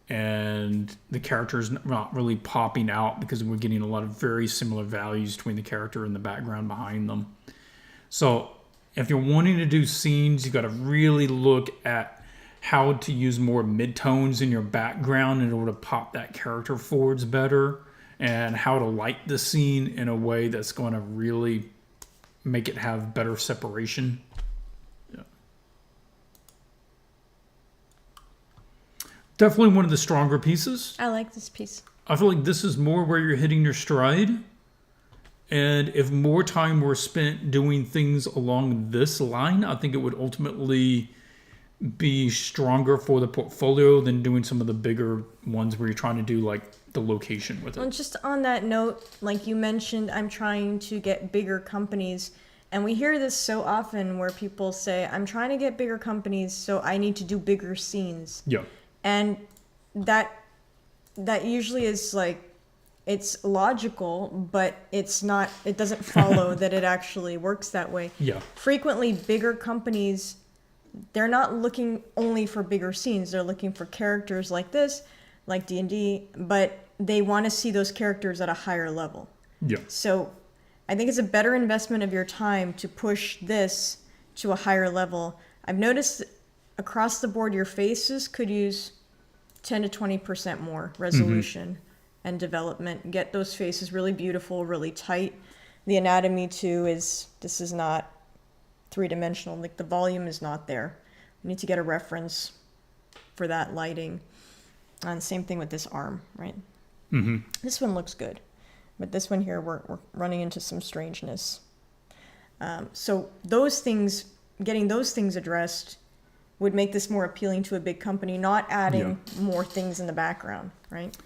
And the character's not really popping out because we're getting a lot of very similar values between the character and the background behind them. So if you're wanting to do scenes, you've got to really look at how to use more midtones in your background in order to pop that character forwards better, and how to light the scene in a way that's going to really make it have better separation. Yeah. Definitely one of the stronger pieces. I like this piece. I feel like this is more where you're hitting your stride. And if more time were spent doing things along this line, I think it would ultimately be stronger for the portfolio than doing some of the bigger ones where you're trying to do like the location with it. Well, just on that note, like you mentioned, I'm trying to get bigger companies. And we hear this so often where people say, I'm trying to get bigger companies, so I need to do bigger scenes. Yeah. And that usually is like, it's logical, but it's not, it doesn't follow that it actually works that way. Yeah. Frequently, bigger companies, they're not looking only for bigger scenes. They're looking for characters like this, like D&D, but they want to see those characters at a higher level. Yeah. So I think it's a better investment of your time to push this to a higher level. I've noticed across the board, your faces could use 10 to 20% more resolution and development. Get those faces really beautiful, really tight. The anatomy too this is not three-dimensional. Like the volume is not there. We need to get a reference for that lighting. And same thing with this arm, right? This one looks good. But this one here, we're running into some strangeness. So those things, getting those things addressed would make this more appealing to a big company, not adding more things in the background, right?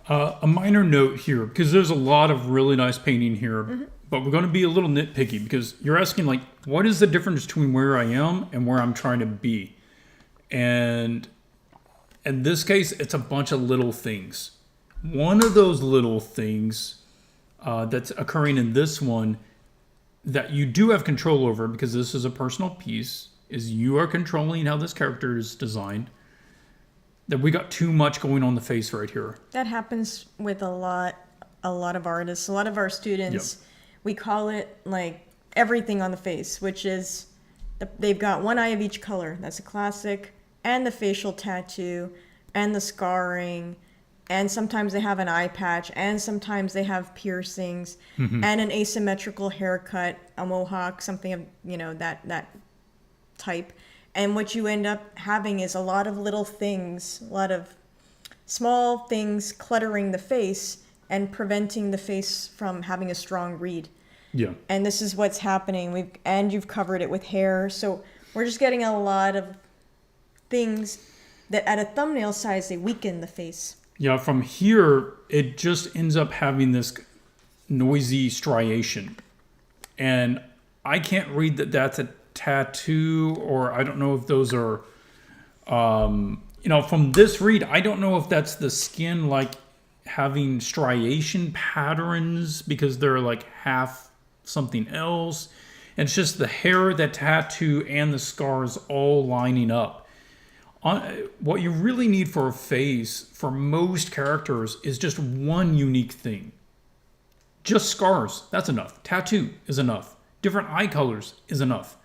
A minor note here, because there's a lot of really nice painting here, but we're going to be a little nitpicky because you're asking, like, what is the difference between where I am and where I'm trying to be? And in this case, it's a bunch of little things. One of those little things that's occurring in this one that you do have control over, because this is a personal piece, is you are controlling how this character is designed. That we got too much going on the face right here. That happens with a lot of artists, a lot of our students. We call it like everything on the face, which is they've got one eye of each color. That's a classic. And the facial tattoo and the scarring. And sometimes they have an eye patch, and sometimes they have piercings, and an asymmetrical haircut, a mohawk, something of that type. And what you end up having is a lot of little things, a lot of small things cluttering the face and preventing the face from having a strong read. Yeah. And this is what's happening. You've covered it with hair, so we're just getting a lot of things that at a thumbnail size they weaken the face. Yeah, from here, it just ends up having this noisy striation. And I can't read that that's a tattoo, or I don't know if those are, from this read, I don't know if that's the skin, like, having striation patterns because they're, like, half something else. And it's just the hair, the tattoo, and the scars all lining up. What you really need for a face, for most characters, is just one unique thing. Just scars, that's enough. Tattoo is enough. Different eye colors is enough.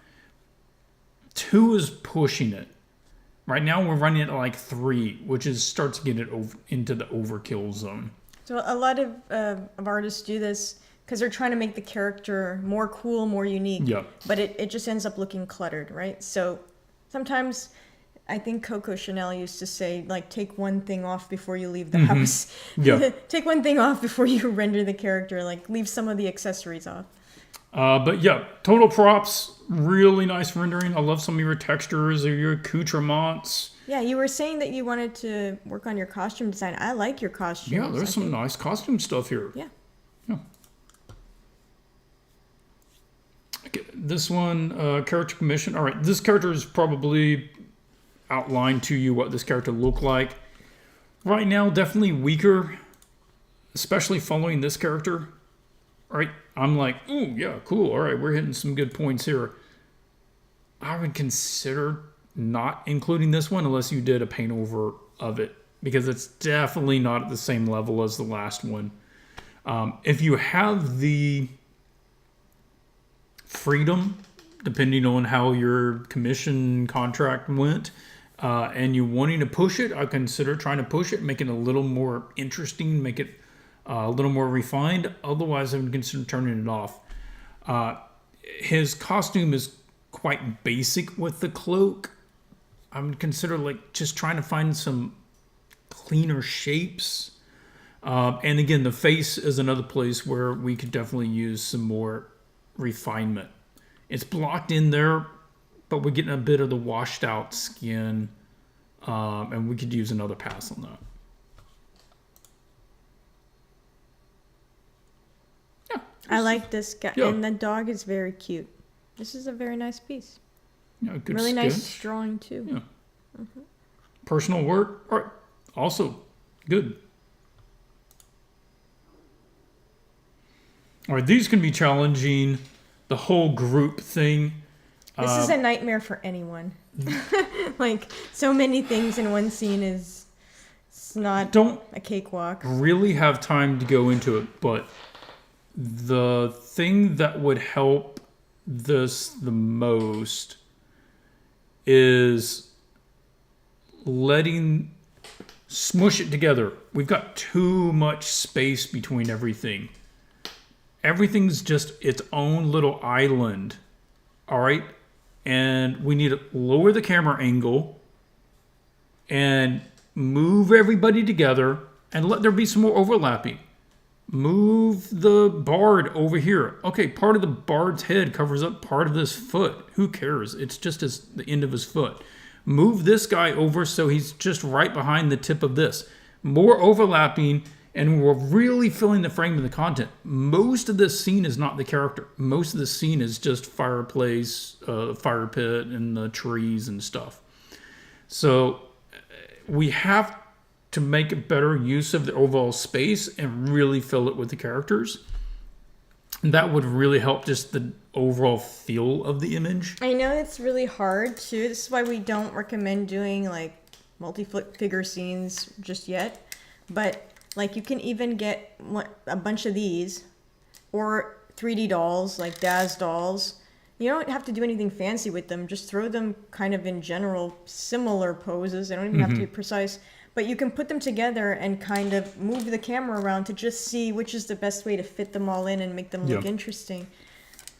2 is pushing it. Right now we're running at like 3, which starts to get it into the overkill zone. So a lot of artists do this because they're trying to make the character more cool, more unique. Yeah. But it just ends up looking cluttered, right? So sometimes I think Coco Chanel used to say, like, take one thing off before you leave the house. Yeah. Take one thing off before you render the character. Like, leave some of the accessories off. But yeah, total props, really nice rendering. I love some of your textures or your accoutrements. Yeah, you were saying that you wanted to work on your costume design. I like your costumes. Yeah, there's some nice costume stuff here. Yeah. Okay, this one, character commission. All right, this character is probably outlined to you what this character looked like. Right now, definitely weaker, especially following this character. All right, I'm like, ooh, yeah, cool. All right, we're hitting some good points here. I would consider not including this one unless you did a paint over of it, because it's definitely not at the same level as the last one. If you have the freedom, depending on how your commission contract went, and you wanting to push it, I consider trying to push it, make it a little more interesting, make it a little more refined. Otherwise, I would consider turning it off. His costume is quite basic with the cloak. I would consider like just trying to find some cleaner shapes. And again, the face is another place where we could definitely use some more refinement. It's blocked in there, but we're getting a bit of the washed out skin, and we could use another pass on that. Yeah, I like this guy. Yeah. And the dog is very cute. This is a very nice piece. Yeah, good Really sketch. nice drawing, too. Yeah. Personal work. All right. Also, good. All right, these can be challenging. The whole group thing. This is a nightmare for anyone. Like, so many things in one scene is... It's not a cakewalk. Really have time to go into it, but the thing that would help this the most is smush it together. We've got too much space between everything. Everything's just its own little island. All right? And we need to lower the camera angle and move everybody together and let there be some more overlapping. Move the bard over here. Okay, part of the bard's head covers up part of this foot. Who cares? It's just the end of his foot. Move this guy over so he's just right behind the tip of this. More overlapping, and we're really filling the frame of the content. Most of this scene is not the character. Most of the scene is just fireplace, fire pit, and the trees and stuff. So we have to make a better use of the overall space and really fill it with the characters. That would really help just the overall feel of the image. I know it's really hard too. This is why we don't recommend doing like multi-figure scenes just yet. But like you can even get a bunch of these or 3D dolls, like Daz dolls. You don't have to do anything fancy with them. Just throw them kind of in general, similar poses. They don't even have to be precise. But you can put them together and kind of move the camera around to just see which is the best way to fit them all in and make them look interesting.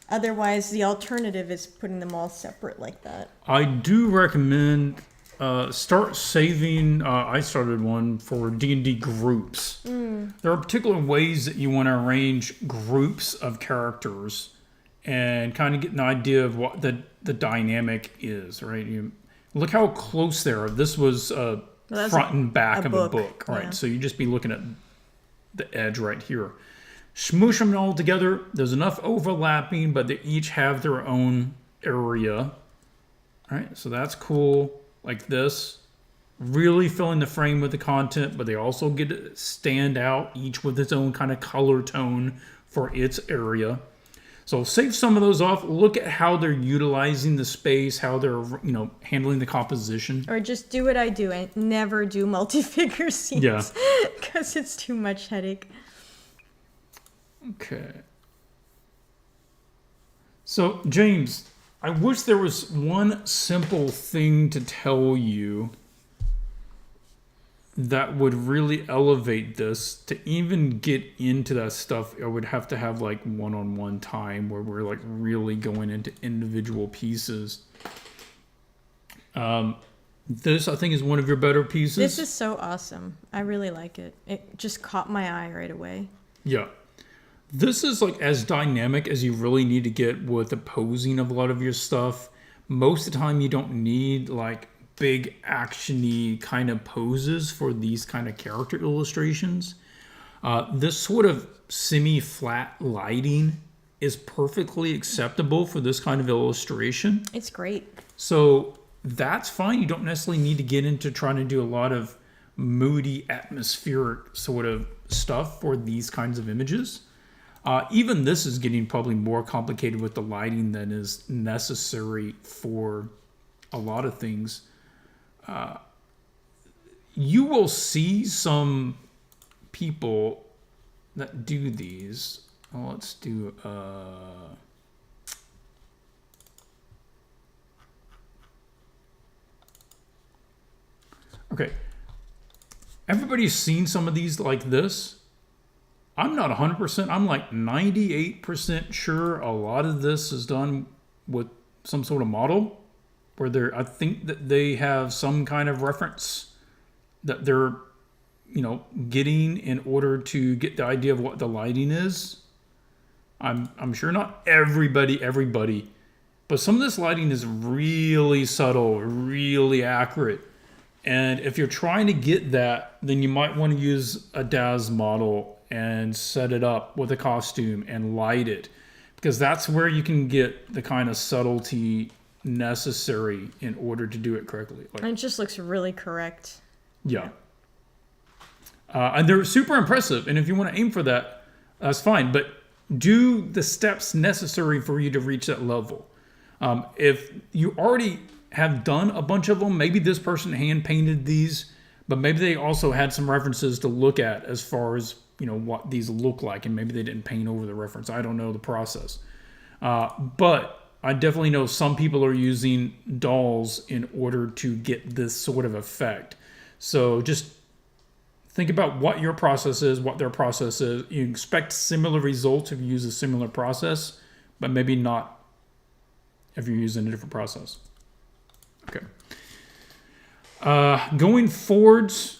Otherwise, the alternative is putting them all separate like that. I do recommend start saving. I started one for D&D groups. There are particular ways that you want to arrange groups of characters and kind of get an idea of what the dynamic is, right? You look how close they are. This was front and back of a book, right? Yeah. So you just be looking at the edge right here. Smoosh them all together. There's enough overlapping, but they each have their own area. All right, so that's cool. Like this. Really filling the frame with the content, but they also get to stand out, each with its own kind of color tone for its area. So save some of those off. Look at how they're utilizing the space, how they're handling the composition. Or just do what I do and never do multi-figure scenes. Yeah. Because it's too much headache. Okay. So, James, I wish there was one simple thing to tell you that would really elevate this. To even get into that stuff, I would have to have like one-on-one time where we're like really going into individual pieces. This I think is one of your better pieces. This is so awesome. I really like it. It just caught my eye right away. Yeah. This is like as dynamic as you really need to get with the posing of a lot of your stuff. Most of the time you don't need like big action-y kind of poses for these kind of character illustrations. This sort of semi-flat lighting is perfectly acceptable for this kind of illustration. It's great. So that's fine. You don't necessarily need to get into trying to do a lot of moody, atmospheric sort of stuff for these kinds of images. Even this is getting probably more complicated with the lighting than is necessary for a lot of things. You will see some people that do these. Well, let's do okay. Everybody's seen some of these like this. I'm not 100%. I'm like 98% sure a lot of this is done with some sort of model where I think that they have some kind of reference that they're, getting in order to get the idea of what the lighting is. I'm sure not everybody, but some of this lighting is really subtle, really accurate. And if you're trying to get that, then you might want to use a DAZ model and set it up with a costume and light it, because that's where you can get the kind of subtlety necessary in order to do it correctly. And it just looks really correct. Yeah. And they're super impressive. And if you want to aim for that, that's fine. But do the steps necessary for you to reach that level. If you already have done a bunch of them, maybe this person hand painted these, but maybe they also had some references to look at as far as, what these look like. And maybe they didn't paint over the reference. I don't know the process. But I definitely know some people are using dolls in order to get this sort of effect. So just think about what your process is, what their process is. You expect similar results if you use a similar process, but maybe not if you're using a different process. Okay. Going forwards,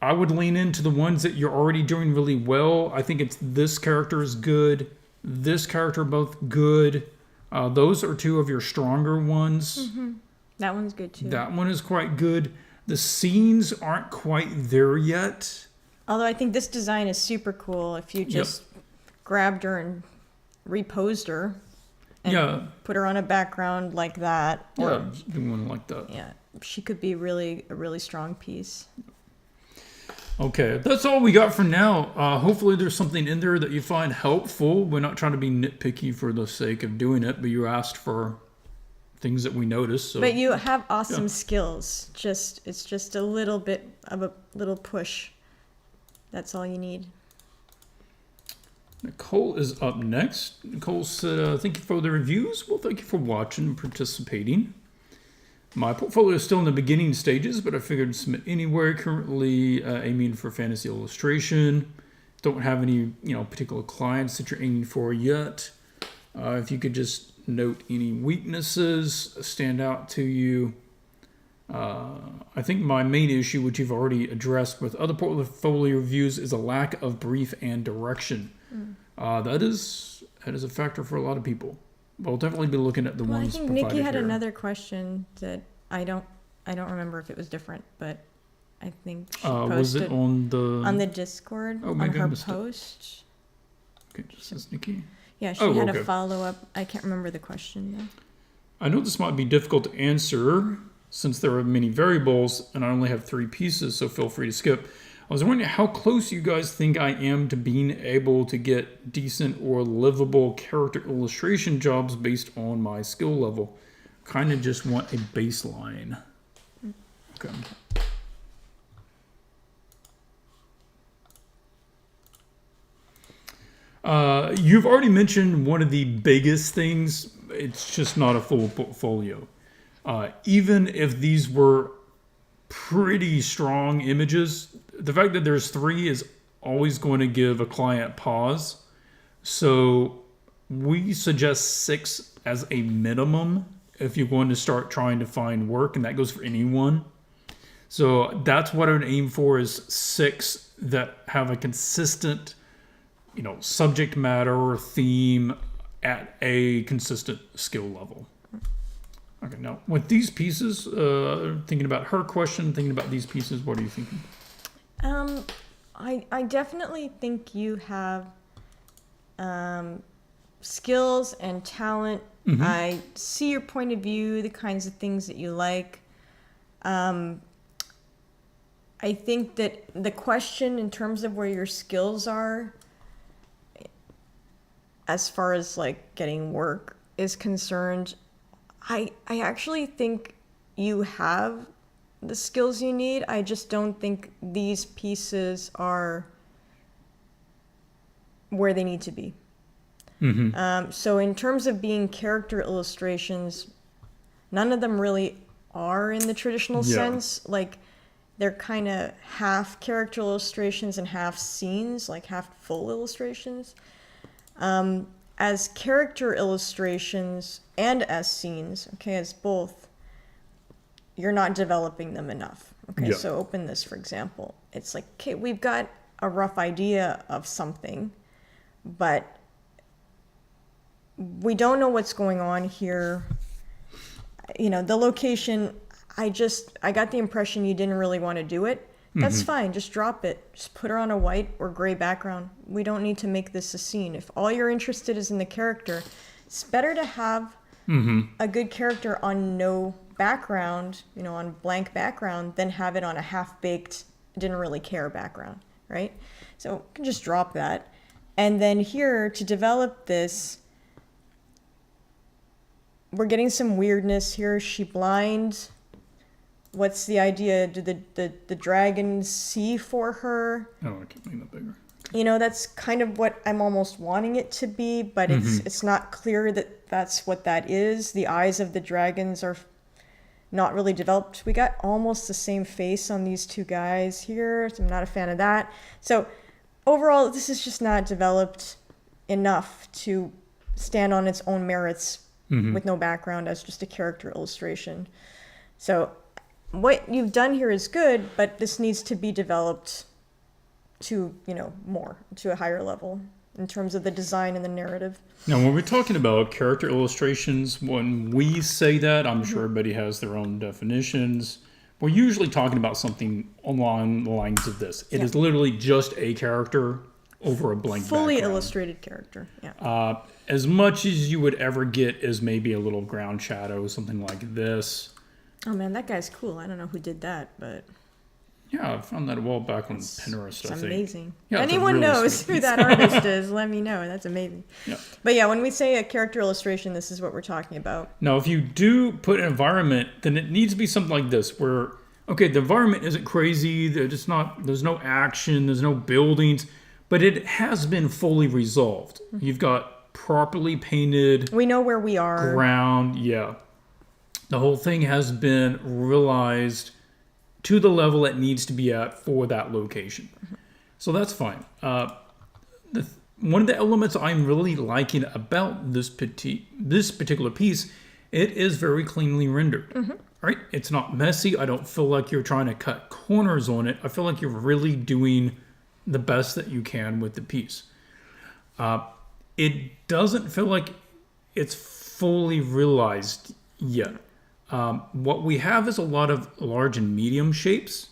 I would lean into the ones that you're already doing really well. I think it's this character is good, this character both good. Those are two of your stronger ones. Mm-hmm. That one's good too. That one is quite good. The scenes aren't quite there yet. Although I think this design is super cool if you just grabbed her and reposed her and put her on a background like that. Or, do one like that. Yeah, she could be a really strong piece. Okay, that's all we got for now. Hopefully there's something in there that you find helpful. We're not trying to be nitpicky for the sake of doing it, but you asked for things that we noticed. So. But you have awesome skills. It's just a little bit of a little push. That's all you need. Nicole is up next. Nicole said, thank you for the reviews. Well, thank you for watching and participating. My portfolio is still in the beginning stages, but I figured to submit anywhere. Currently aiming for fantasy illustration. Don't have any, particular clients that you're aiming for yet. If you could just note any weaknesses stand out to you. I think my main issue, which you've already addressed with other portfolio reviews, is a lack of brief and direction. That is a factor for a lot of people. We'll definitely be looking at the ones provided here. I think Nikki had another question that I don't remember if it was different, but I think she posted was it on the Discord on her post. Okay, just says Nikki. Yeah, she had a follow-up. I can't remember the question though. I know this might be difficult to answer since there are many variables and I only have 3 pieces, so feel free to skip. I was wondering how close you guys think I am to being able to get decent or livable character illustration jobs based on my skill level. Kind of just want a baseline. Okay. You've already mentioned one of the biggest things. It's just not a full portfolio. Even if these were pretty strong images, the fact that there's 3 is always going to give a client pause. So we suggest 6 as a minimum if you're going to start trying to find work, and that goes for anyone. So that's what I would aim for, is 6 that have a consistent, subject matter or theme at a consistent skill level. Okay, now with these pieces, thinking about her question, thinking about these pieces, what are you thinking? I definitely think you have skills and talent. Mm-hmm. I see your point of view, the kinds of things that you like. I think that the question in terms of where your skills are, as far as like getting work is concerned, I actually think you have the skills you need. I just don't think these pieces are where they need to be. Mm-hmm. So in terms of being character illustrations, none of them really are in the traditional sense. Like, they're kind of half character illustrations and half scenes, like half full illustrations. As character illustrations and as scenes, okay, as both, you're not developing them enough. Okay, so open this, for example. It's like, okay, we've got a rough idea of something, but we don't know what's going on here. The location, I got the impression you didn't really want to do it. That's fine. Just drop it. Just put her on a white or gray background. We don't need to make this a scene. If all you're interested is in the character, it's better to have a good character on no background, on blank background, than have it on a half-baked, didn't really care background, right? So you can just drop that. And then here, to develop this, we're getting some weirdness here. Is she blind? What's the idea? Do the dragons see for her? Oh, I can make that bigger. That's kind of what I'm almost wanting it to be, but it's not clear that that's what that is. The eyes of the dragons are not really developed. We got almost the same face on these two guys here, so I'm not a fan of that. So overall, this is just not developed enough to stand on its own merits with no background as just a character illustration. So what you've done here is good, but this needs to be developed to, more, to a higher level in terms of the design and the narrative. Now, when we're talking about character illustrations, when we say that, I'm sure everybody has their own definitions. We're usually talking about something along the lines of this. It is literally just a character over a blank fully background. Illustrated character, yeah. As much as you would ever get is maybe a little ground shadow, something like this. Oh man, that guy's cool. I don't know who did that, but yeah, I found that a while back on Pinterest. It's amazing. Yeah, anyone really knows who that artist is, let me know. That's amazing. Yeah. But yeah, when we say a character illustration, this is what we're talking about. Now, if you do put an environment, then it needs to be something like this, where the environment isn't crazy. There's no action. There's no buildings, but it has been fully resolved. You've got properly painted. We know where we are. Ground, yeah. The whole thing has been realized to the level it needs to be at for that location. So that's fine. One of the elements I'm really liking about this particular piece, it is very cleanly rendered. Right? It's not messy. I don't feel like you're trying to cut corners on it. I feel like you're really doing the best that you can with the piece. It doesn't feel like it's fully realized yet. What we have is a lot of large and medium shapes,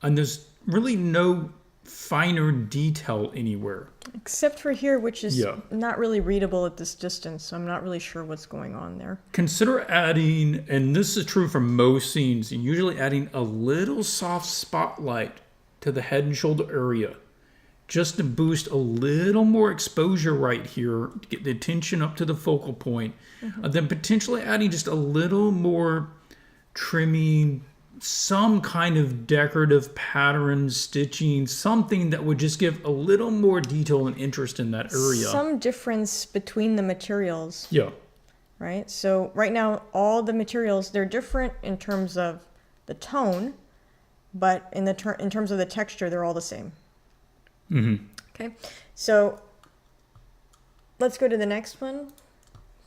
and there's really no finer detail anywhere. Except for here, which is not really readable at this distance, so I'm not really sure what's going on there. Consider adding, and this is true for most scenes, usually adding a little soft spotlight to the head and shoulder area, just to boost a little more exposure right here, to get the attention up to the focal point. And then potentially adding just a little more trimming, some kind of decorative pattern, stitching, something that would just give a little more detail and interest in that area. Some difference between the materials. Yeah. Right? So right now, all the materials, they're different in terms of the tone, but in terms of the texture, they're all the same. Okay, so let's go to the next one.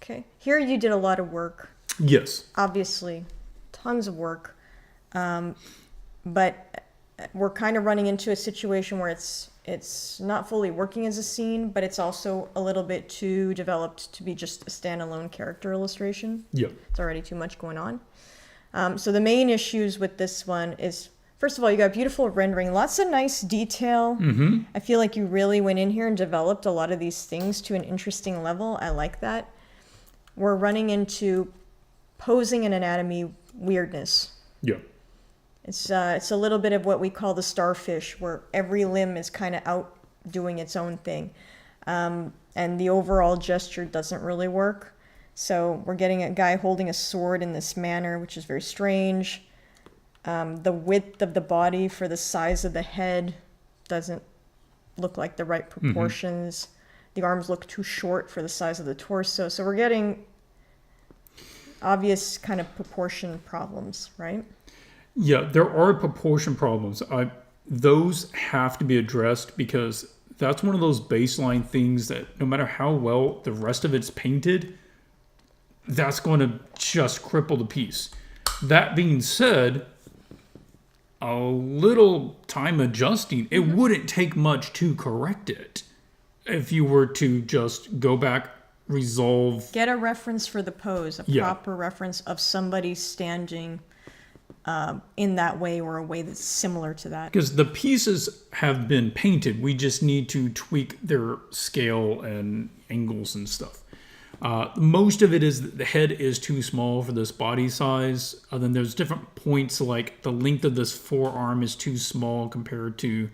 Okay, here you did a lot of work. Yes. Obviously, tons of work. But we're kind of running into a situation where it's not fully working as a scene, but it's also a little bit too developed to be just a standalone character illustration. Yeah. It's already too much going on. So the main issues with this one is, first of all, you got beautiful rendering, lots of nice detail. I feel like you really went in here and developed a lot of these things to an interesting level. I like that. We're running into posing and anatomy weirdness. Yeah. It's a little bit of what we call the starfish, where every limb is kind of out doing its own thing. And the overall gesture doesn't really work. So we're getting a guy holding a sword in this manner, which is very strange. The width of the body for the size of the head doesn't look like the right proportions. The arms look too short for the size of the torso. So we're getting obvious kind of proportion problems, right? Yeah, there are proportion problems. Those have to be addressed, because that's one of those baseline things that no matter how well the rest of it's painted, that's going to just cripple the piece. That being said, a little time adjusting, it wouldn't take much to correct it. If you were to just go back, resolve. Get a reference for the pose, a proper reference of somebody standing in that way or a way that's similar to that. Because the pieces have been painted. We just need to tweak their scale and angles and stuff. Most of it is that the head is too small for this body size. Then there's different points, like the length of this forearm is too small compared to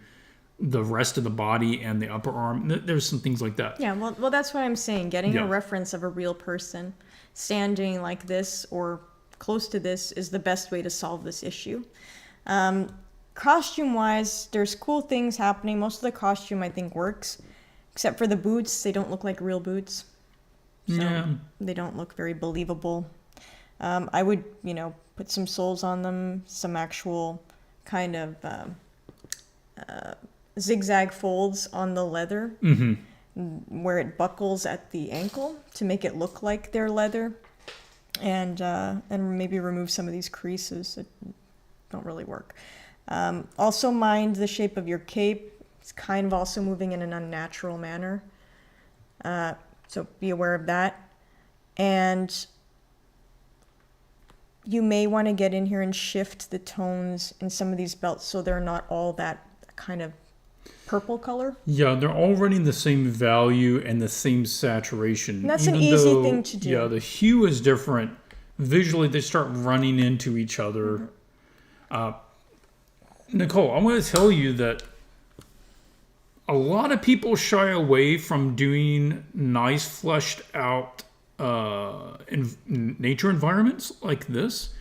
the rest of the body and the upper arm. There's some things like that. Yeah, well, that's what I'm saying. Getting a reference of a real person standing like this or close to this is the best way to solve this issue. Costume-wise, there's cool things happening. Most of the costume, I think, works. Except for the boots. They don't look like real boots. So they don't look very believable. I would, put some soles on them, some actual kind of zigzag folds on the leather where it buckles at the ankle to make it look like they're leather, and maybe remove some of these creases that don't really work. Also mind the shape of your cape. It's kind of also moving in an unnatural manner. So be aware of that. And you may want to get in here and shift the tones in some of these belts so they're not all that kind of purple color. Yeah, they're all running the same value and the same saturation. And that's an easy thing to do. Yeah, the hue is different. Visually, they start running into each other. Nicole, I want to tell you that a lot of people shy away from doing nice fleshed out nature environments like this.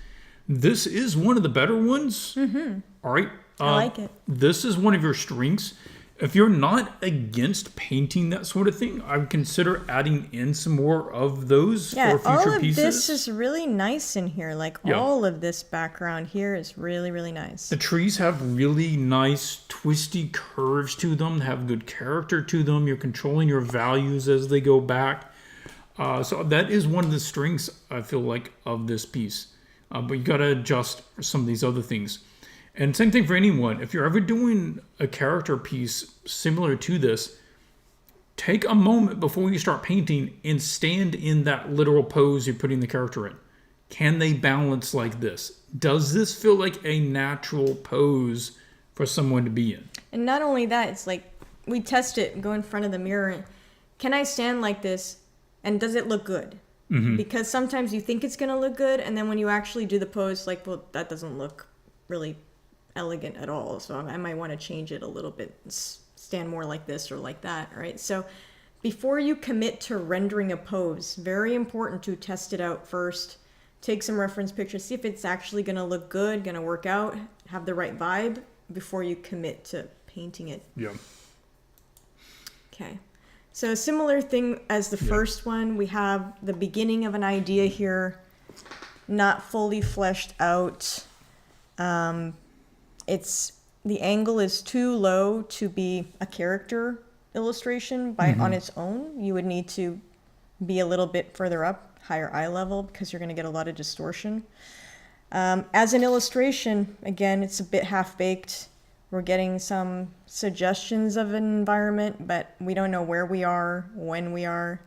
This is one of the better ones. All right. I like it. This is one of your strengths. If you're not against painting that sort of thing, I would consider adding in some more of those for future all of pieces. This is really nice in here. All of this background here is really, really nice. The trees have really nice twisty curves to them, have good character to them. You're controlling your values as they go back. So that is one of the strengths, I feel like, of this piece. But you got to adjust for some of these other things. And same thing for anyone. If you're ever doing a character piece similar to this, take a moment before you start painting and stand in that literal pose you're putting the character in. Can they balance like this? Does this feel like a natural pose for someone to be in? And not only that, it's like we test it and go in front of the mirror. And, can I stand like this? And does it look good? Because sometimes you think it's going to look good. And then when you actually do the pose, well, that doesn't look really elegant at all, so I might want to change it a little bit, stand more like this or like that, right? So before you commit to rendering a pose, very important to test it out first, take some reference pictures, see if it's actually going to look good, going to work out, have the right vibe before you commit to painting it. Yeah. Okay. So similar thing as the first one, we have the beginning of an idea here, not fully fleshed out. The angle is too low to be a character illustration on its own. You would need to be a little bit further up, higher eye level, because you're going to get a lot of distortion. As an illustration, again, it's a bit half-baked. We're getting some suggestions of an environment, but we don't know where we are, when we are.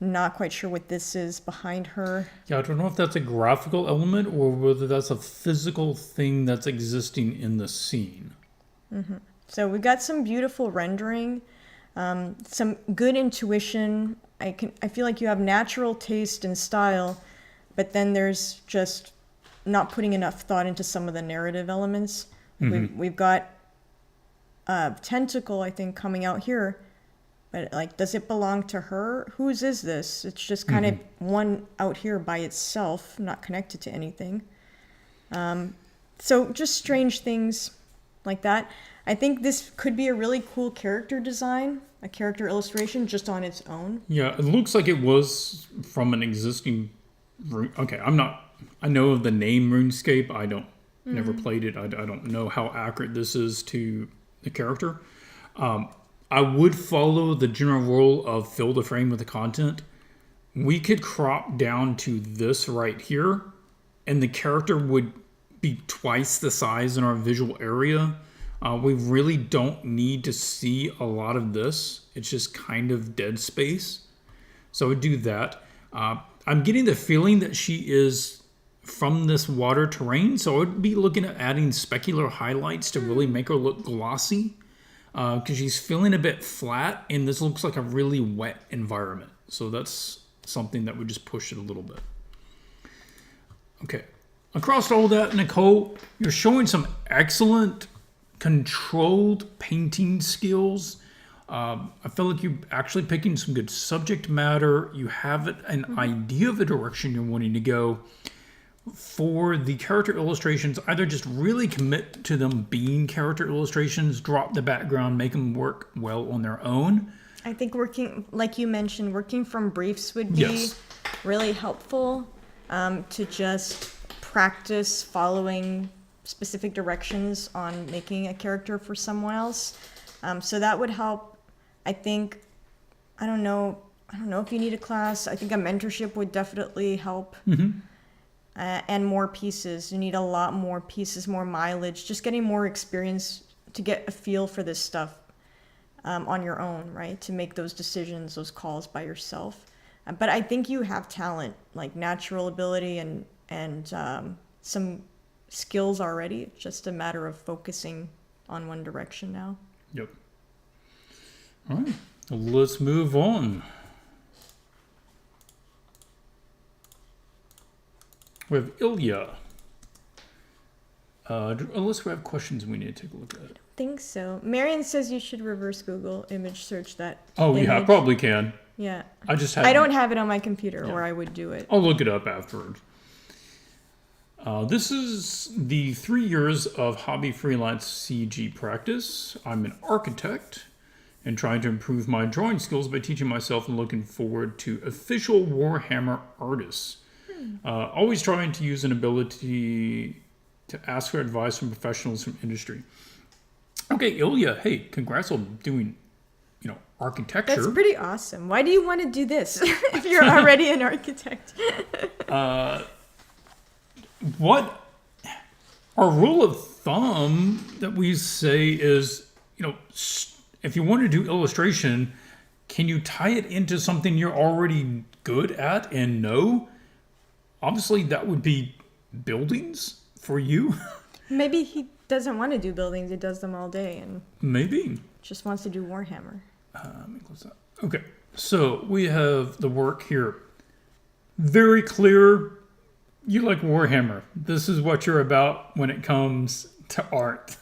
Not quite sure what this is behind her. Yeah, I don't know if that's a graphical element or whether that's a physical thing that's existing in the scene. So we've got some beautiful rendering, some good intuition. I feel like you have natural taste and style, but then there's just not putting enough thought into some of the narrative elements. We've got a tentacle, I think, coming out here. But does it belong to her? Whose is this? It's just kind of one out here by itself, not connected to anything. So just strange things like that. I think this could be a really cool character design, a character illustration just on its own. Yeah, it looks like it was from an existing Okay, I know of the name RuneScape. I don't, never played it. I don't know how accurate this is to the character. I would follow the general rule of fill the frame with the content. We could crop down to this right here, and the character would be twice the size in our visual area. We really don't need to see a lot of this. It's just kind of dead space. So I would do that. I'm getting the feeling that she is from this water terrain. So I would be looking at adding specular highlights to really make her look glossy. Because she's feeling a bit flat, and this looks like a really wet environment. So that's something that would just push it a little bit. Okay. Across all that, Nicole, you're showing some excellent controlled painting skills. I feel like you're actually picking some good subject matter. You have an idea of the direction you're wanting to go. For the character illustrations, either just really commit to them being character illustrations, drop the background, make them work well on their own. I think working, like you mentioned, working from briefs would be really helpful, to just practice following specific directions on making a character for someone else. So that would help. I think, I don't know if you need a class. I think a mentorship would definitely help. And more pieces. You need a lot more pieces, more mileage, just getting more experience to get a feel for this stuff on your own, right? To make those decisions, those calls by yourself. But I think you have talent, like natural ability and some skills already. It's just a matter of focusing on one direction now. Yep. All right. Well, let's move on. We have Ilia. Unless we have questions we need to take a look at. I don't think so. Marion says you should reverse Google image search that. Oh, image. yeah, I probably can. Yeah. I don't have it on my computer, or I would do it. I'll look it up afterwards. This is the 3 years of hobby freelance CG practice. I'm an architect and trying to improve my drawing skills by teaching myself and looking forward to official Warhammer artists. Always trying to use an ability to ask for advice from professionals from industry. Okay, Ilia, hey, congrats on doing, architecture. That's pretty awesome. Why do you want to do this if you're already an architect? What our rule of thumb that we say is, if you want to do illustration, can you tie it into something you're already good at and know? Obviously, that would be buildings for you. Maybe he doesn't want to do buildings. He does them all day and maybe just wants to do Warhammer. Let me close that. Okay, so we have the work here. Very clear. You like Warhammer. This is what you're about when it comes to art.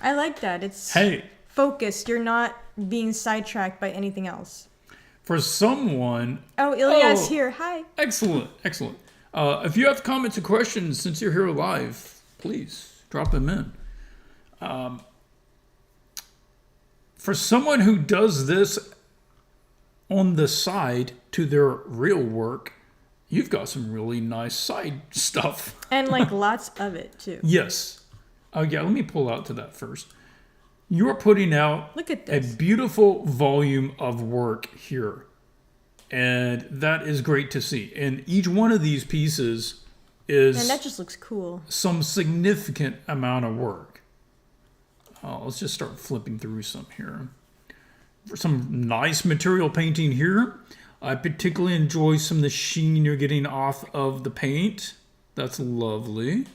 I like that. It's focused. You're not being sidetracked by anything else. For someone... Oh, Ilia's here. Hi. Excellent. If you have comments or questions, since you're here live, please drop them in. For someone who does this on the side to their real work, you've got some really nice side stuff. And lots of it too. Yes. Yeah, let me pull out to that first. You're putting out Look at this. A beautiful volume of work here. And that is great to see. And each one of these pieces is... And that just looks cool. Some significant amount of work. Let's just start flipping through some here. For some nice material painting here. I particularly enjoy some of the sheen you're getting off of the paint. That's lovely.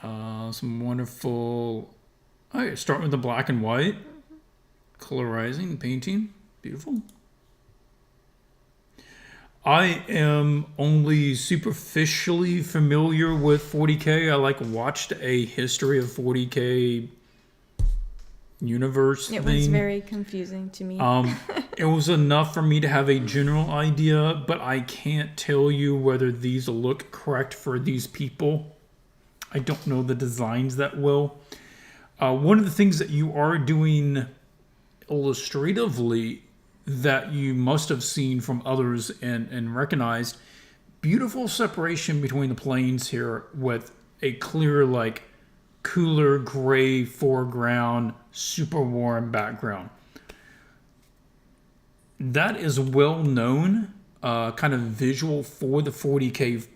Some wonderful... start with the black and white. Colorizing, painting. Beautiful. I am only superficially familiar with 40K. I watched a history of 40K universe thing. It was very confusing to me. It was enough for me to have a general idea, but I can't tell you whether these look correct for these people. I don't know the designs that well. One of the things that you are doing illustratively that you must have seen from others and recognized, beautiful separation between the planes here with a clear, cooler gray foreground, super warm background. That is well known, kind of visual for the 40K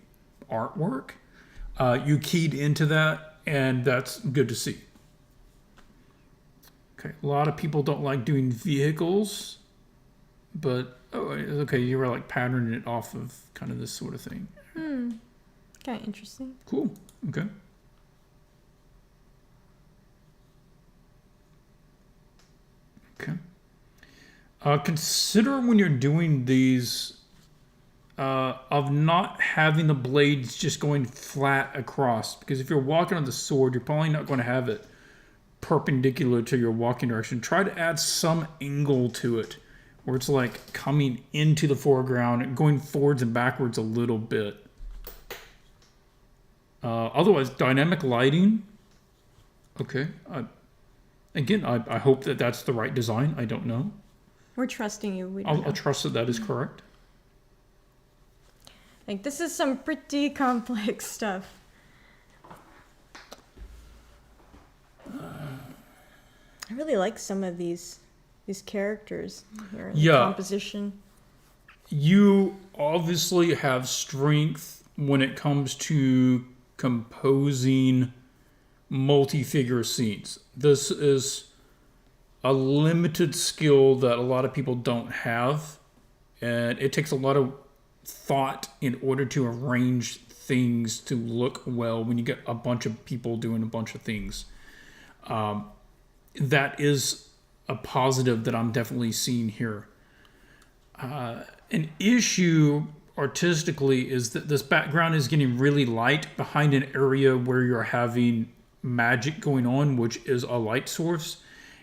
artwork. You keyed into that, and that's good to see. Okay, a lot of people don't like doing vehicles. But, okay, you were patterning it off of kind of this sort of thing. Kind Kind of interesting. Cool. Okay. Okay. Consider when you're doing these of not having the blades just going flat across, because if you're walking on the sword, you're probably not going to have it perpendicular to your walking direction. Try to add some angle to it, where it's like coming into the foreground and going forwards and backwards a little bit. Otherwise, dynamic lighting. Okay. Again, I hope that that's the right design. I don't know. We're trusting you. I'll trust that that is correct. Like, this is some pretty complex stuff. I really like some of these characters here in the composition. You obviously have strength when it comes to composing multi-figure scenes. This is a limited skill that a lot of people don't have, and it takes a lot of thought in order to arrange things to look well when you get a bunch of people doing a bunch of things. That is a positive that I'm definitely seeing here. An issue artistically is that this background is getting really light behind an area where you're having magic going on, which is a light source.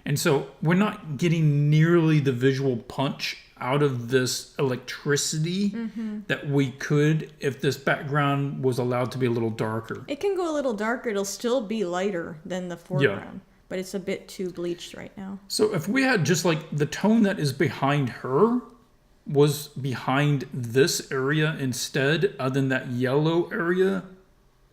And so we're not getting nearly the visual punch out of this electricity that we could if this background was allowed to be a little darker. It can go a little darker. It'll still be lighter than the foreground, but it's a bit too bleached right now. So if we had just like the tone that is behind her was behind this area instead, other than that yellow area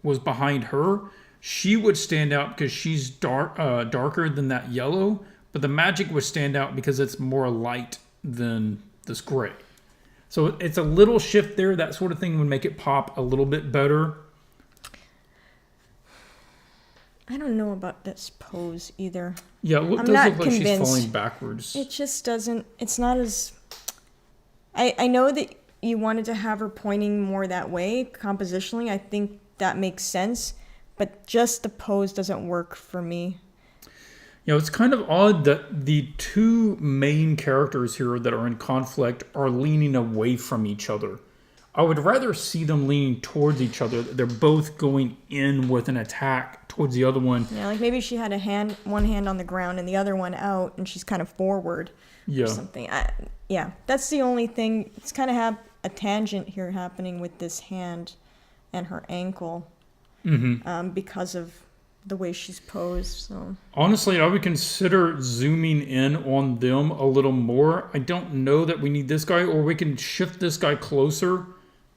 was behind her, she would stand out because she's darker than that yellow, but the magic would stand out because it's more light than this gray. So it's a little shift there. That sort of thing would make it pop a little bit better. I don't know about this pose either. Yeah, it does look like she's falling backwards. It just doesn't, it's not as... I know that you wanted to have her pointing more that way compositionally. I think that makes sense, but just the pose doesn't work for me. You know, it's kind of odd that the two main characters here that are in conflict are leaning away from each other. I would rather see them leaning towards each other. They're both going in with an attack towards the other one. Yeah, like maybe she had one hand on the ground and the other one out, and she's kind of forward or something. Yeah, that's the only thing. It's kind of have a tangent here happening with this hand and her ankle because of the way she's posed. So honestly, I would consider zooming in on them a little more. I don't know that we need this guy, or we can shift this guy closer,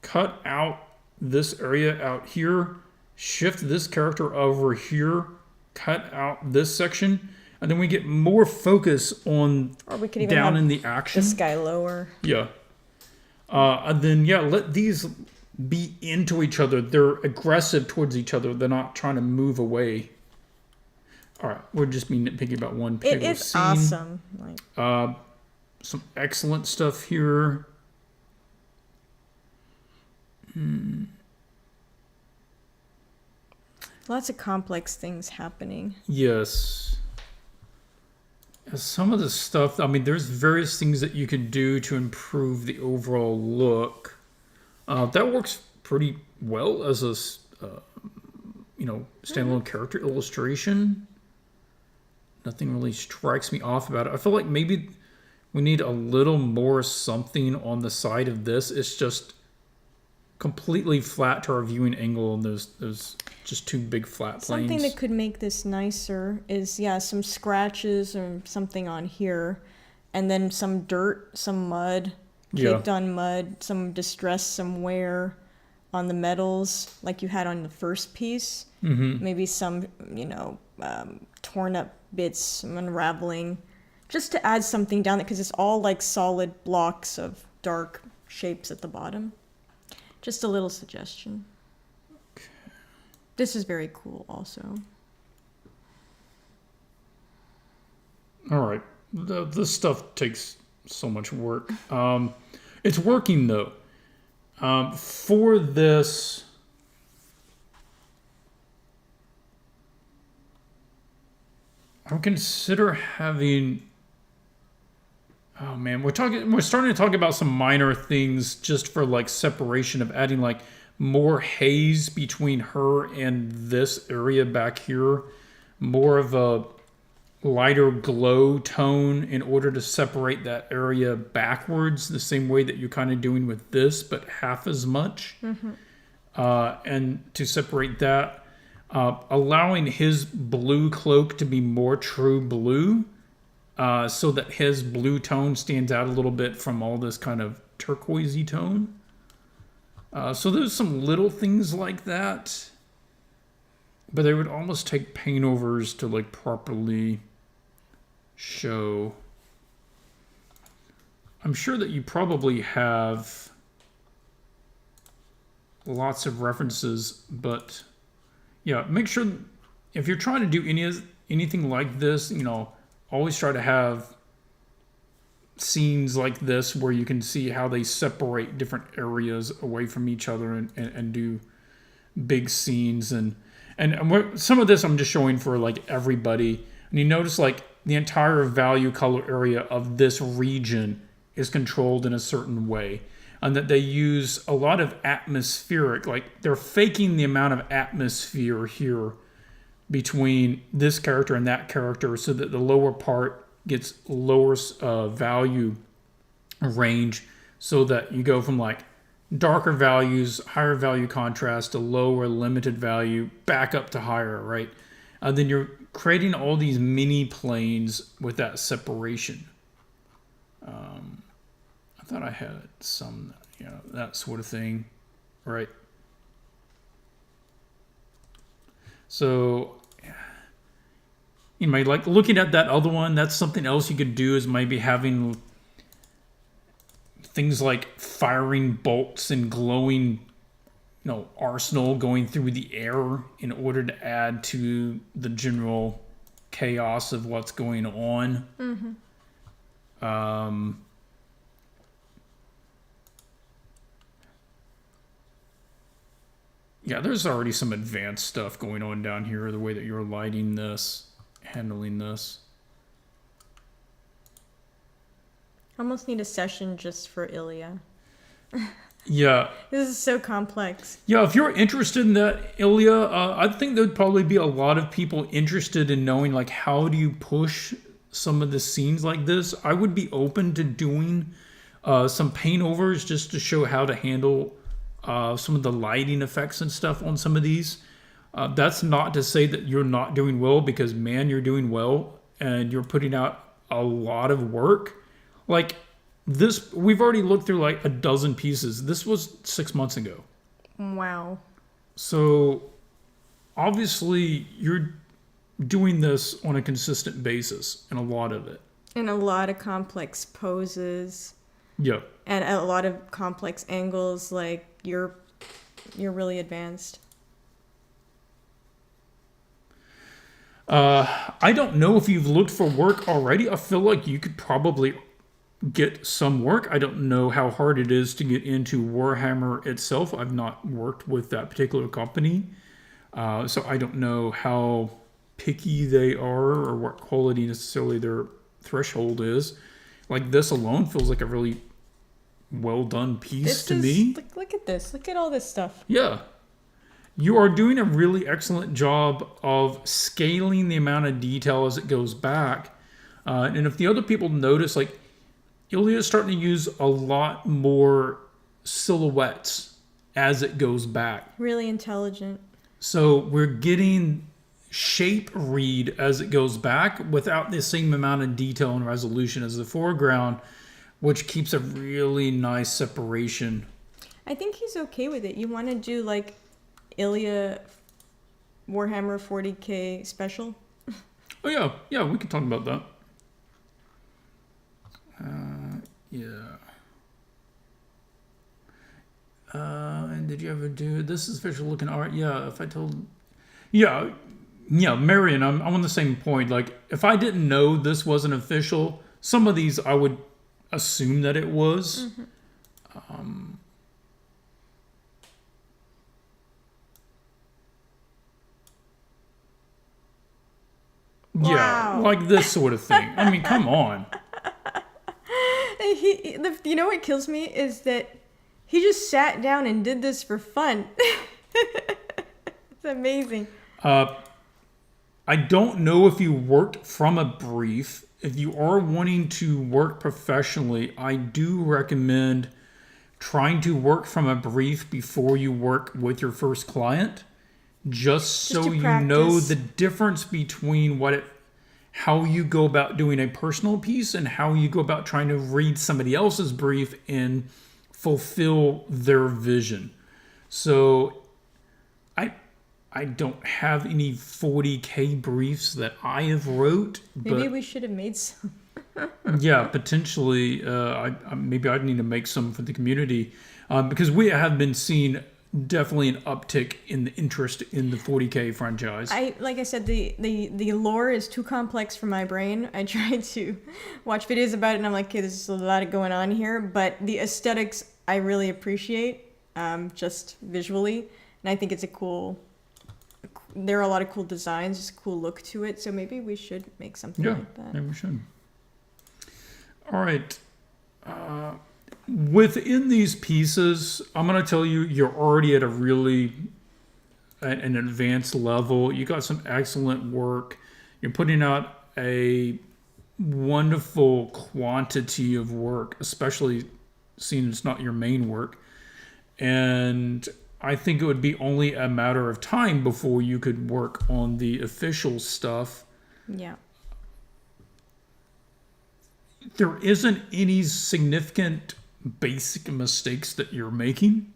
cut out this area out here, shift this character over here, cut out this section, and then we get more focus on or we could even down have in the action. This guy lower. Yeah. And then, let these be into each other. They're aggressive towards each other. They're not trying to move away. All right. We're just being nitpicky about one particular It is scene. awesome. Some excellent stuff here. Lots of complex things happening. Yes. Some of the stuff, I mean, there's various things that you could do to improve the overall look. That works pretty well as a, standalone character illustration. Nothing really strikes me off about it. I feel like maybe we need a little more something on the side of this. It's just completely flat to our viewing angle, and there's just two big flat planes. Something that could make this nicer is, some scratches or something on here, and then some dirt, some mud, caked on mud, some distress, some wear on the metals, like you had on the first piece. Maybe some, torn up bits, some unraveling, just to add something down there, because it's all like solid blocks of dark shapes at the bottom. Just a little suggestion. Okay. This is very cool also. All right. This stuff takes so much work. It's working, though. For this I would consider having. Oh man, we're starting to talk about some minor things just for like separation of adding like more haze between her and this area back here, more of a lighter glow tone in order to separate that area backwards, the same way that you're kind of doing with this, but half as much. And to separate that, allowing his blue cloak to be more true blue. So that his blue tone stands out a little bit from all this kind of turquoisey tone. So there's some little things like that. But they would almost take paint overs to like properly show. I'm sure that you probably have lots of references, but yeah, make sure if you're trying to do anything like this, always try to have scenes like this where you can see how they separate different areas away from each other and do big scenes. And some of this I'm just showing for like everybody. And you notice like the entire value color area of this region is controlled in a certain way. And that they use a lot of atmospheric, like they're faking the amount of atmosphere here between this character and that character so that the lower part gets lower value range, so that you go from like darker values, higher value contrast to lower limited value back up to higher, right? Then you're creating all these mini planes with that separation. I thought I had some, that sort of thing, right? So, like looking at that other one, that's something else you could do, is maybe having things like firing bolts and glowing, arsenal going through the air in order to add to the general chaos of what's going on. Yeah, there's already some advanced stuff going on down here, the way that you're lighting this, handling this. Almost need a session just for Ilia. Yeah. This is so complex. Yeah, if you're interested in that, Ilia, I think there'd probably be a lot of people interested in knowing, like, how do you push some of the scenes like this. I would be open to doing some paint overs just to show how to handle some of the lighting effects and stuff on some of these. That's not to say that you're not doing well, because man, you're doing well and you're putting out a lot of work. Like this, we've already looked through like a dozen pieces. This was 6 months ago. Wow. So obviously you're doing this on a consistent basis, and a lot of it. And a lot of complex poses. Yeah. And a lot of complex angles. Like you're really advanced. I don't know if you've looked for work already. I feel like you could probably get some work. I don't know how hard it is to get into Warhammer itself. I've not worked with that particular company. So I don't know how picky they are or what quality necessarily their threshold is. Like this alone feels like a really well done piece to me. Look at this. Look at all this stuff. Yeah. You are doing a really excellent job of scaling the amount of detail as it goes back. And if the other people notice, like, Ilia is starting to use a lot more silhouettes as it goes back. Really intelligent. So we're getting shape read as it goes back without the same amount of detail and resolution as the foreground, which keeps a really nice separation. I think he's okay with it. You want to do like Ilia Warhammer 40K special? Oh yeah, yeah, we can talk about that. Yeah. And did you ever do this? Is visual looking art? Yeah. If I told, yeah, Marion, I'm on the same point. Like, if I didn't know this wasn't official, some of these I would assume that it was. Mm-hmm. Yeah, Wow. like this sort of thing. I mean, come on. You know what kills me is that he just sat down and did this for fun. It's amazing. I don't know if you worked from a brief. If you are wanting to work professionally, I do recommend trying to work from a brief before you work with your first client, just so to you know practice. the difference between how you go about doing a personal piece and how you go about trying to read somebody else's brief and fulfill their vision. So I don't have any 40K briefs that I have wrote, Maybe but we should have made some. yeah, potentially, maybe I'd need to make some for the community, because we have been seeing definitely an uptick in the interest in the 40K franchise. Like I said, the lore is too complex for my brain. I tried to watch videos about it, and I'm like, okay, there's a lot going on here. But the aesthetics I really appreciate, just visually, and I think it's a cool. There are a lot of cool designs, just a cool look to it. So maybe we should make something like that. Yeah, we should. All right. Within these pieces, I'm going to tell you, you're already at an advanced level. You got some excellent work. You're putting out a wonderful quantity of work, especially seeing it's not your main work. And I think it would be only a matter of time before you could work on the official stuff. Yeah. There isn't any significant basic mistakes that you're making.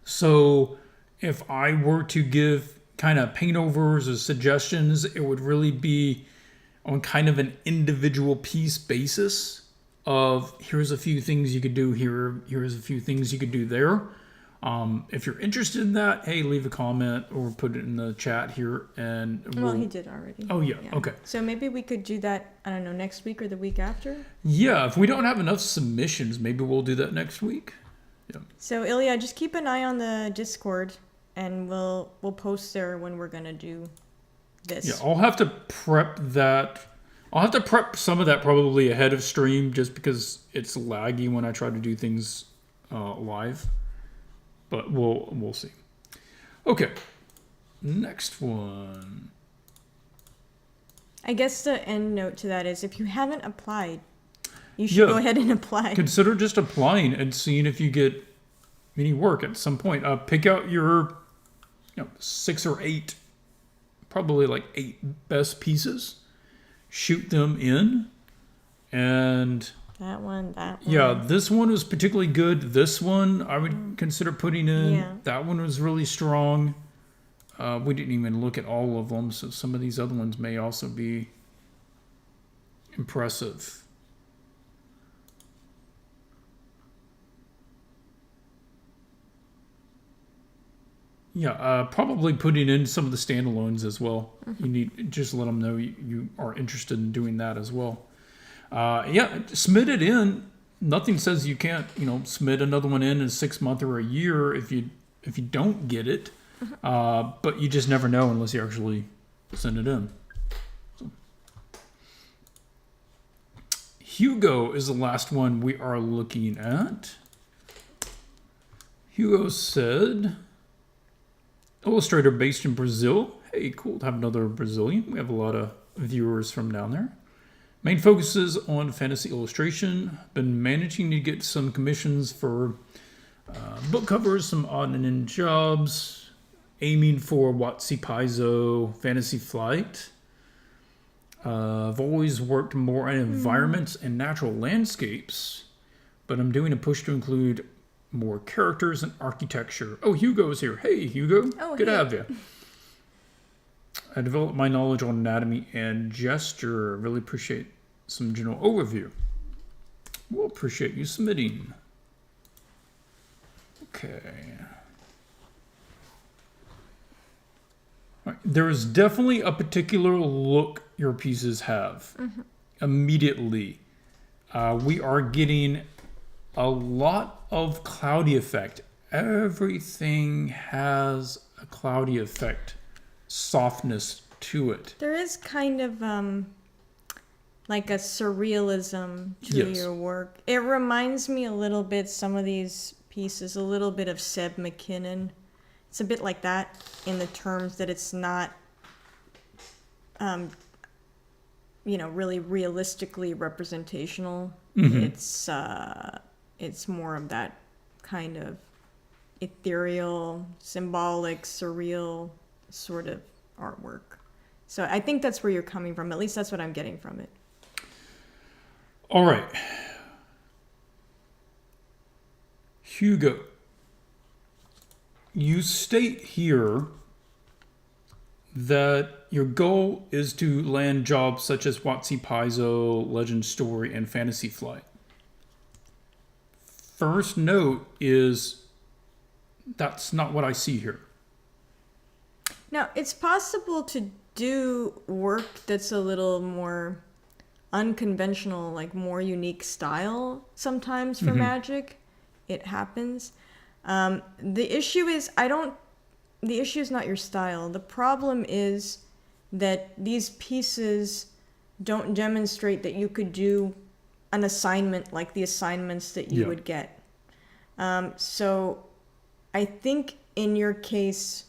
So if I were to give kind of paint overs or suggestions, it would really be on kind of an individual piece basis of here's a few things you could do here, here's a few things you could do there. If you're interested in that, hey, leave a comment or put it in the chat here, and Well, he did already. Oh yeah, okay. So maybe we could do that. I don't know, next week or the week after. Yeah, if we don't have enough submissions, maybe we'll do that next week. Yeah. So Ilia, just keep an eye on the Discord, and we'll post there when we're gonna do this. Yeah, I'll have to prep that. I'll have to prep some of that probably ahead of stream, just because it's laggy when I try to do things live. But we'll see. Okay, next one. I guess the end note to that is if you haven't applied, you should go ahead and apply. Consider just applying and seeing if you get any work at some point. Pick out your 6 or 8, probably like 8 best pieces. Shoot them in, and That one. yeah, this one was particularly good. This one I would consider putting in. Yeah. That one was really strong. We didn't even look at all of them, so some of these other ones may also be impressive. Yeah, probably putting in some of the standalones as well. You need just let them know you are interested in doing that as well. Yeah, submit it in. Nothing says you can't, submit another one in 6 months or a year if you don't get it. But you just never know unless you actually send it in. So. Hugo is the last one we are looking at. Hugo said, illustrator based in Brazil. Hey, cool to have another Brazilian. We have a lot of viewers from down there. Main focuses on fantasy illustration. Been managing to get some commissions for book covers, some odd and end jobs. Aiming for Watsy Paizo, Fantasy Flight. I've always worked more on environments and natural landscapes, but I'm doing a push to include more characters and architecture. Oh, Hugo's here. Hey, Hugo. Oh, Good to hey. have you. I developed my knowledge on anatomy and gesture. Really appreciate some general overview. We'll appreciate you submitting. Okay. All right. There is definitely a particular look your pieces have. Immediately. We are getting a lot of cloudy effect. Everything has a cloudy effect, softness to it. There is kind of like a surrealism to Yes. your work. It reminds me a little bit, some of these pieces, a little bit of Seb McKinnon. It's a bit like that in the terms that it's not, really realistically representational. It's more of that kind of ethereal, symbolic, surreal sort of artwork. So I think that's where you're coming from. At least that's what I'm getting from it. All right. Hugo, you state here that your goal is to land jobs such as Watsy Paizo, Legend Story, and Fantasy Flight. First note is that's not what I see here. Now, it's possible to do work that's a little more unconventional, like more unique style sometimes for Magic. It happens. The issue is the issue is not your style. The problem is that these pieces don't demonstrate that you could do an assignment like the assignments that you would get. So I think in your case,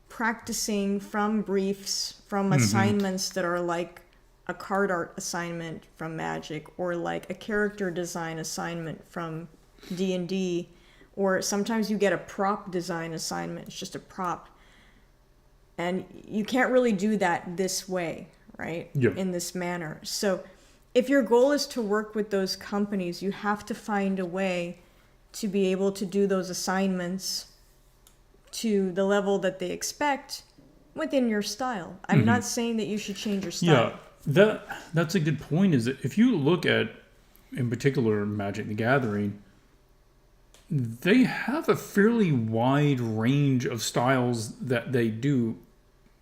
practicing from briefs, from assignments that are like a card art assignment from Magic, or like a character design assignment from D&D, or sometimes you get a prop design assignment. It's just a prop. And you can't really do that this way, right? Yep. In this manner. So if your goal is to work with those companies, you have to find a way to be able to do those assignments to the level that they expect within your style. I'm not saying that you should change your style. Yeah, that's a good point. Is that if you look at, in particular, Magic the Gathering, they have a fairly wide range of styles that they do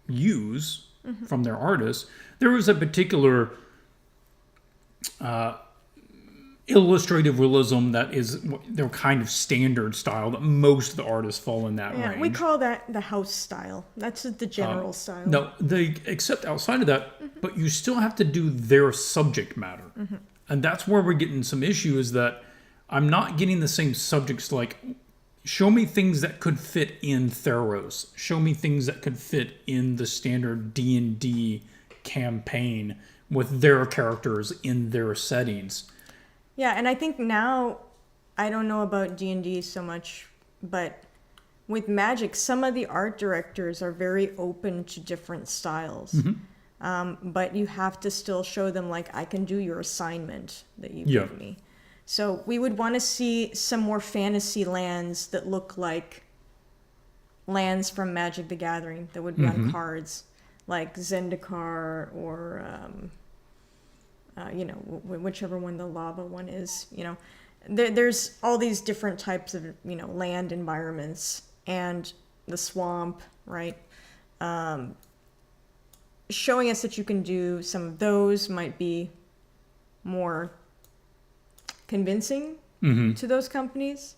use from their artists. There was a particular illustrative realism that is their kind of standard style that most of the artists fall in that range. We call that the house style. That's the general style. No, they except outside of that, but you still have to do their subject matter. And that's where we're getting some issues, that I'm not getting the same subjects. Like, show me things that could fit in Theros. Show me things that could fit in the standard D&D campaign with their characters in their settings. Yeah, and I think now, I don't know about D&D so much, but with Magic, some of the art directors are very open to different styles. But you have to still show them, like, I can do your assignment that you give me. So we would want to see some more fantasy lands that look like lands from Magic the Gathering that would be on cards, like Zendikar or, whichever one the lava one is. There's all these different types of, land environments, and the swamp, right? Showing us that you can do some of those might be more convincing to those companies.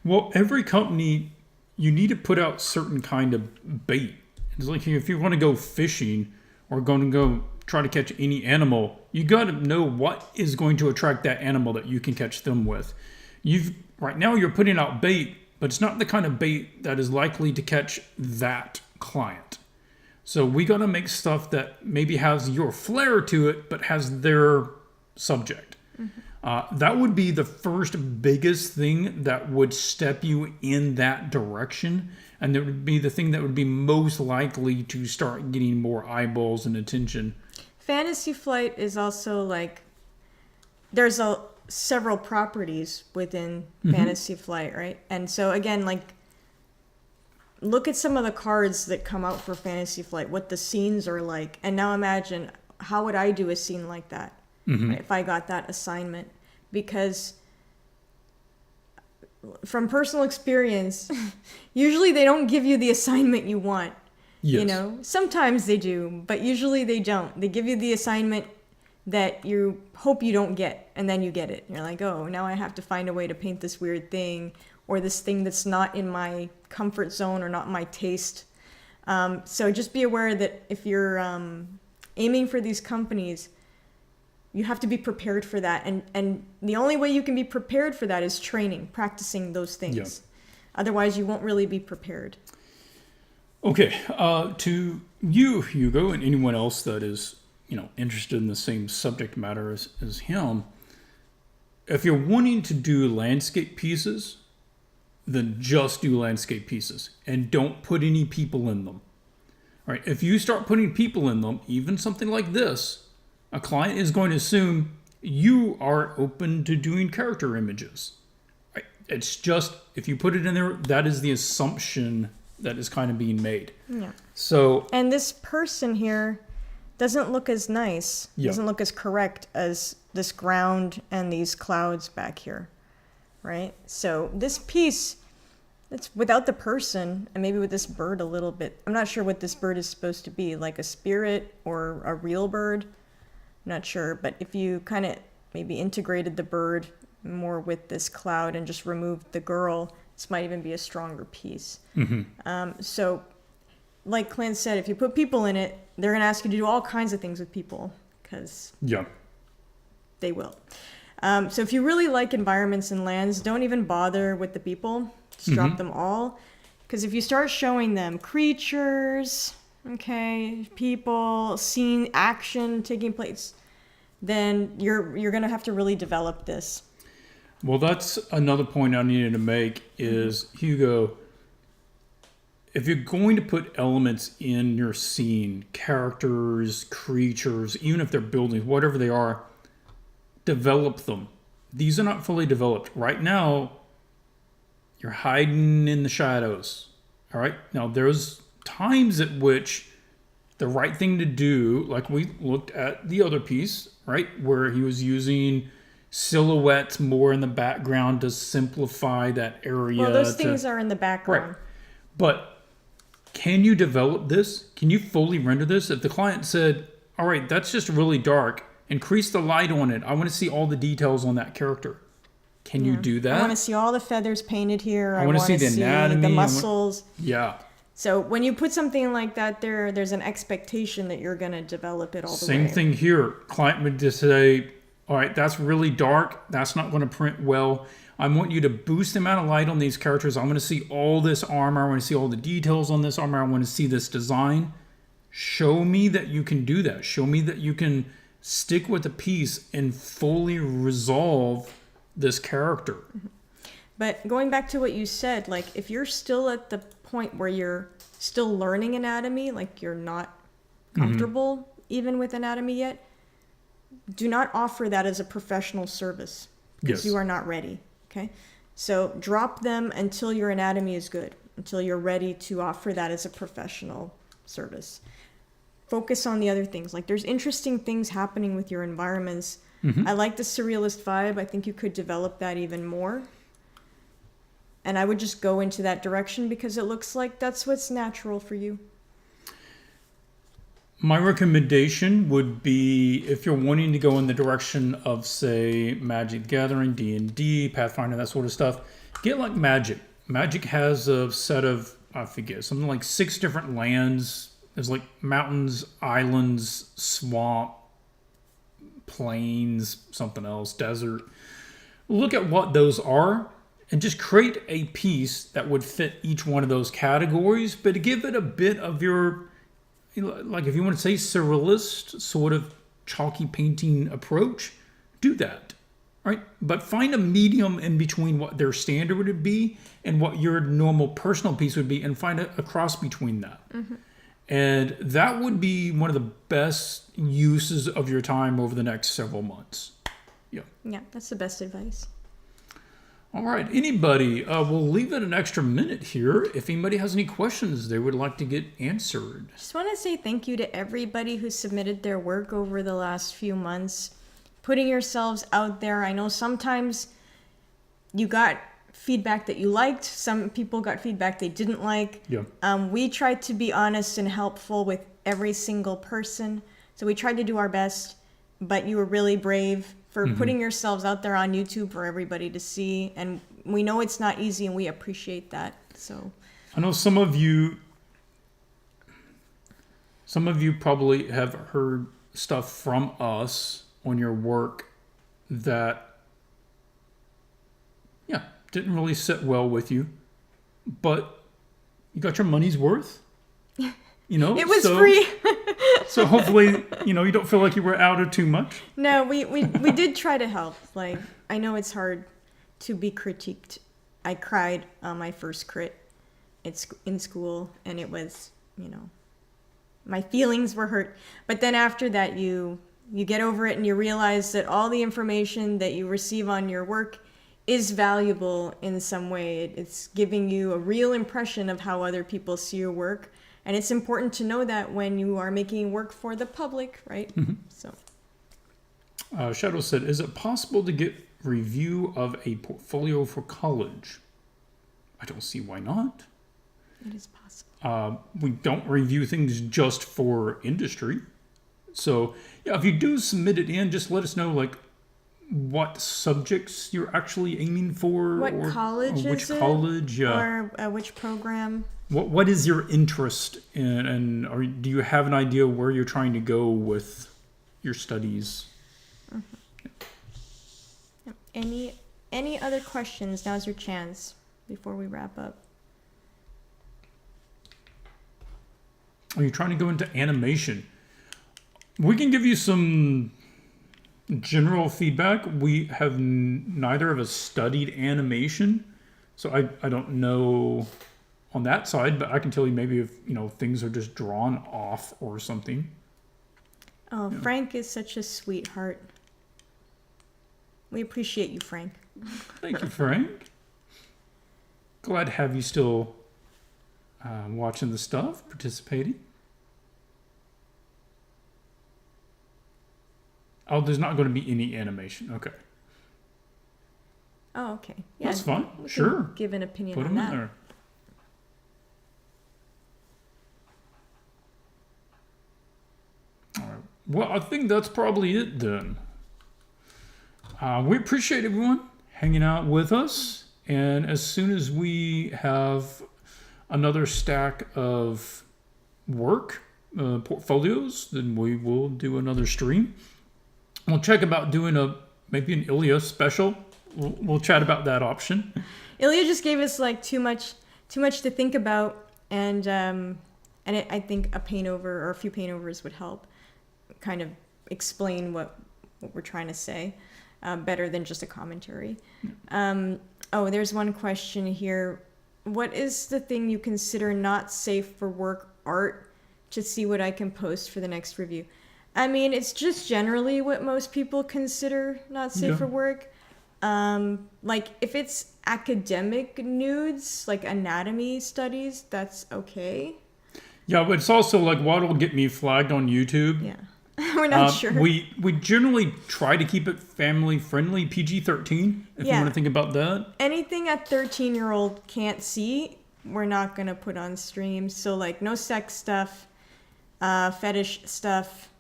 Well, every company, you need to put out certain kind of bait. It's like if you want to go fishing or going to go try to catch any animal, you got to know what is going to attract that animal that you can catch them with. Right now you're putting out bait, but it's not the kind of bait that is likely to catch that client. So we got to make stuff that maybe has your flair to it, but has their subject. That would be the first biggest thing that would step you in that direction. And that would be the thing that would be most likely to start getting more eyeballs and attention. Fantasy Flight is also like, there's several properties within Fantasy Flight, right? And so again, like, look at some of the cards that come out for Fantasy Flight, what the scenes are like. And now imagine, how would I do a scene like that right, if I got that assignment? Because from personal experience, usually they don't give you the assignment you want. Yes. Sometimes they do, but usually they don't. They give you the assignment that you hope you don't get, and then you get it. And you're like, oh, now I have to find a way to paint this weird thing, or this thing that's not in my comfort zone or not my taste. So just be aware that if you're aiming for these companies, you have to be prepared for that. And the only way you can be prepared for that is training, practicing those things. Yeah. Otherwise, you won't really be prepared. Okay, to you, Hugo, and anyone else that is, interested in the same subject matter as him, if you're wanting to do landscape pieces, then just do landscape pieces and don't put any people in them. All right, if you start putting people in them, even something like this, a client is going to assume you are open to doing character images. Right? It's just, if you put it in there, that is the assumption that is kind of being made. Yeah. So, and this person here doesn't look as nice, doesn't look as correct as this ground and these clouds back here, right? So this piece, it's without the person, and maybe with this bird a little bit. I'm not sure what this bird is supposed to be, like a spirit or a real bird. I'm not sure, but if you kind of maybe integrated the bird more with this cloud and just removed the girl, this might even be a stronger piece. So like Clint said, if you put people in it, they're going to ask you to do all kinds of things with people, because they will. So if you really like environments and lands, don't even bother with the people. Just drop them all. Because if you start showing them creatures, people, scene, action taking place, then you're going to have to really develop this. Well, that's another point I needed to make is, Hugo, if you're going to put elements in your scene, characters, creatures, even if they're buildings, whatever they are, develop them. These are not fully developed. Right now, you're hiding in the shadows. All right? Now, there's times at which the right thing to do, like we looked at the other piece, right, where he was using silhouettes more in the background to simplify that area. Well, those things are in the background. Right. But can you develop this? Can you fully render this? If the client said, all right, that's just really dark, increase the light on it. I want to see all the details on that character. Can you do that? I want to see all the feathers painted here. I want to see the anatomy. The muscles. Yeah. So when you put something like that there's an expectation that you're going to develop it all the way. Same thing here. Client would just say, all right, that's really dark. That's not going to print well. I want you to boost the amount of light on these characters. I want to see all this armor. I want to see all the details on this armor. I want to see this design. Show me that you can do that. Show me that you can stick with the piece and fully resolve this character. But going back to what you said, like if you're still at the point where you're still learning anatomy, like you're not comfortable even with anatomy yet, do not offer that as a professional service because you are not ready. Okay, so drop them until your anatomy is good, until you're ready to offer that as a professional service. Focus on the other things. Like there's interesting things happening with your environments. I like the surrealist vibe. I think you could develop that even more. And I would just go into that direction because it looks like that's what's natural for you. My recommendation would be, if you're wanting to go in the direction of, say, Magic the Gathering, D&D, Pathfinder, that sort of stuff, get like Magic. Magic has a set of, I forget, something like 6 different lands. There's like mountains, islands, swamp, plains, something else, desert. Look at what those are and just create a piece that would fit each one of those categories, but to give it a bit of your, like if you want to say surrealist sort of chalky painting approach, do that, right? But find a medium in between what their standard would be and what your normal personal piece would be, and find a cross between that. And that would be one of the best uses of your time over the next several months. Yeah, that's the best advice. All right, anybody, we'll leave it an extra minute here. If anybody has any questions they would like to get answered. Just want to say thank you to everybody who submitted their work over the last few months. Putting yourselves out there. I know sometimes you got feedback that you liked. Some people got feedback they didn't like. We tried to be honest and helpful with every single person. So we tried to do our best, but you were really brave for putting yourselves out there on YouTube for everybody to see. And we know it's not easy, and we appreciate that. So I know some of you Some of you probably have heard stuff from us on your work that, yeah, didn't really sit well with you, but you got your money's worth. You know, it was free. So hopefully, you know, you don't feel like you were outed too much. No, we did try to help. Like, I know it's hard to be critiqued. I cried on my first crit. It's in school, and it was, you know, my feelings were hurt. But then after that, you get over it, and you realize that all the information that you receive on your work is valuable in some way. It's giving you a real impression of how other people see your work. And it's important to know that when you are making work for the public, right? Mm-hmm. So, Shadow said, is it possible to get review of a portfolio for college? I don't see why not. it is possible. We don't review things just for industry. So, yeah, if you do submit it in, just let us know, like, what subjects you're actually aiming for. What college or which is it? college, Or which program? What is your interest in, and do you have an idea where you're trying to go with your studies? Any other questions? Now's your chance before we wrap up. Are you trying to go into animation? We can give you some general feedback. We have neither of us studied animation, so I don't know on that side, but I can tell you maybe if, you know, things are just drawn off or something. Oh, yeah. Frank is such a sweetheart. We appreciate you, Frank. Thank you, Frank. Glad to have you still watching the stuff, participating. Oh, there's not going to be any animation. Okay. Oh, okay. Yeah, that's fine. We sure. Give an opinion Put on them that. in there. All right. Well, I think that's probably it then. We appreciate everyone hanging out with us. And as soon as we have another stack of work, portfolios, then we will do another stream. We'll check about doing maybe an Ilia special. We'll chat about that option. Ilia just gave us like too much to think about, and I think a paint over or a few paint overs would help kind of explain what we're trying to say better than just a commentary. Oh, there's one question here. What is the thing you consider not safe for work art, to see what I can post for the next review? I mean, it's just generally what most people consider not safe for work. Like if it's academic nudes, like anatomy studies, that's okay. Yeah, but it's also like what'll get me flagged on YouTube. Yeah. We're not sure. We generally try to keep it family friendly, PG-13, if you want to think about that. Anything a 13-year-old can't see, we're not going to put on stream. So like no sex stuff, fetish stuff,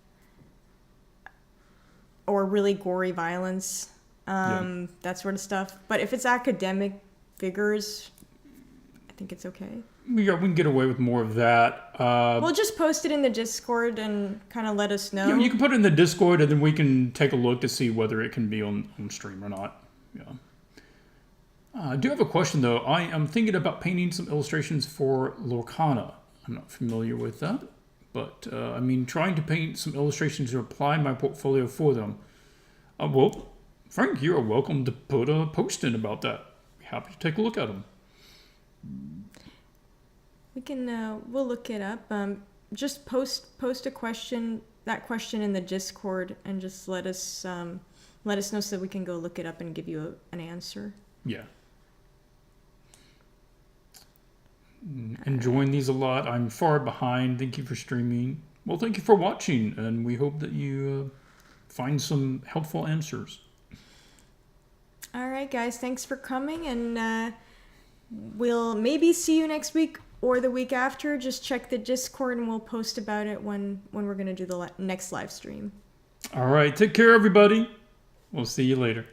or really gory violence, that sort of stuff. But if it's academic figures, I think it's okay. We can get away with more of that. We'll just post it in the Discord and kind of let us know. Yeah, you can put it in the Discord, and then we can take a look to see whether it can be on stream or not. Yeah. I do have a question, though. I am thinking about painting some illustrations for Lorcana. I'm not familiar with that. But, I mean, trying to paint some illustrations to apply my portfolio for them. Well, Frank, you're welcome to put a post in about that. Be happy to take a look at them. We can, we'll look it up. Just post a question, that question in the Discord, and just let us know so we can go look it up and give you an answer. Yeah. Enjoying these a lot. I'm far behind. Thank you for streaming. Well, thank you for watching, and we hope that you find some helpful answers. All right, guys. Thanks for coming, and we'll maybe see you next week or the week after. Just check the Discord, and we'll post about it when we're going to do the next live stream. All right. Take care, everybody. We'll see you later.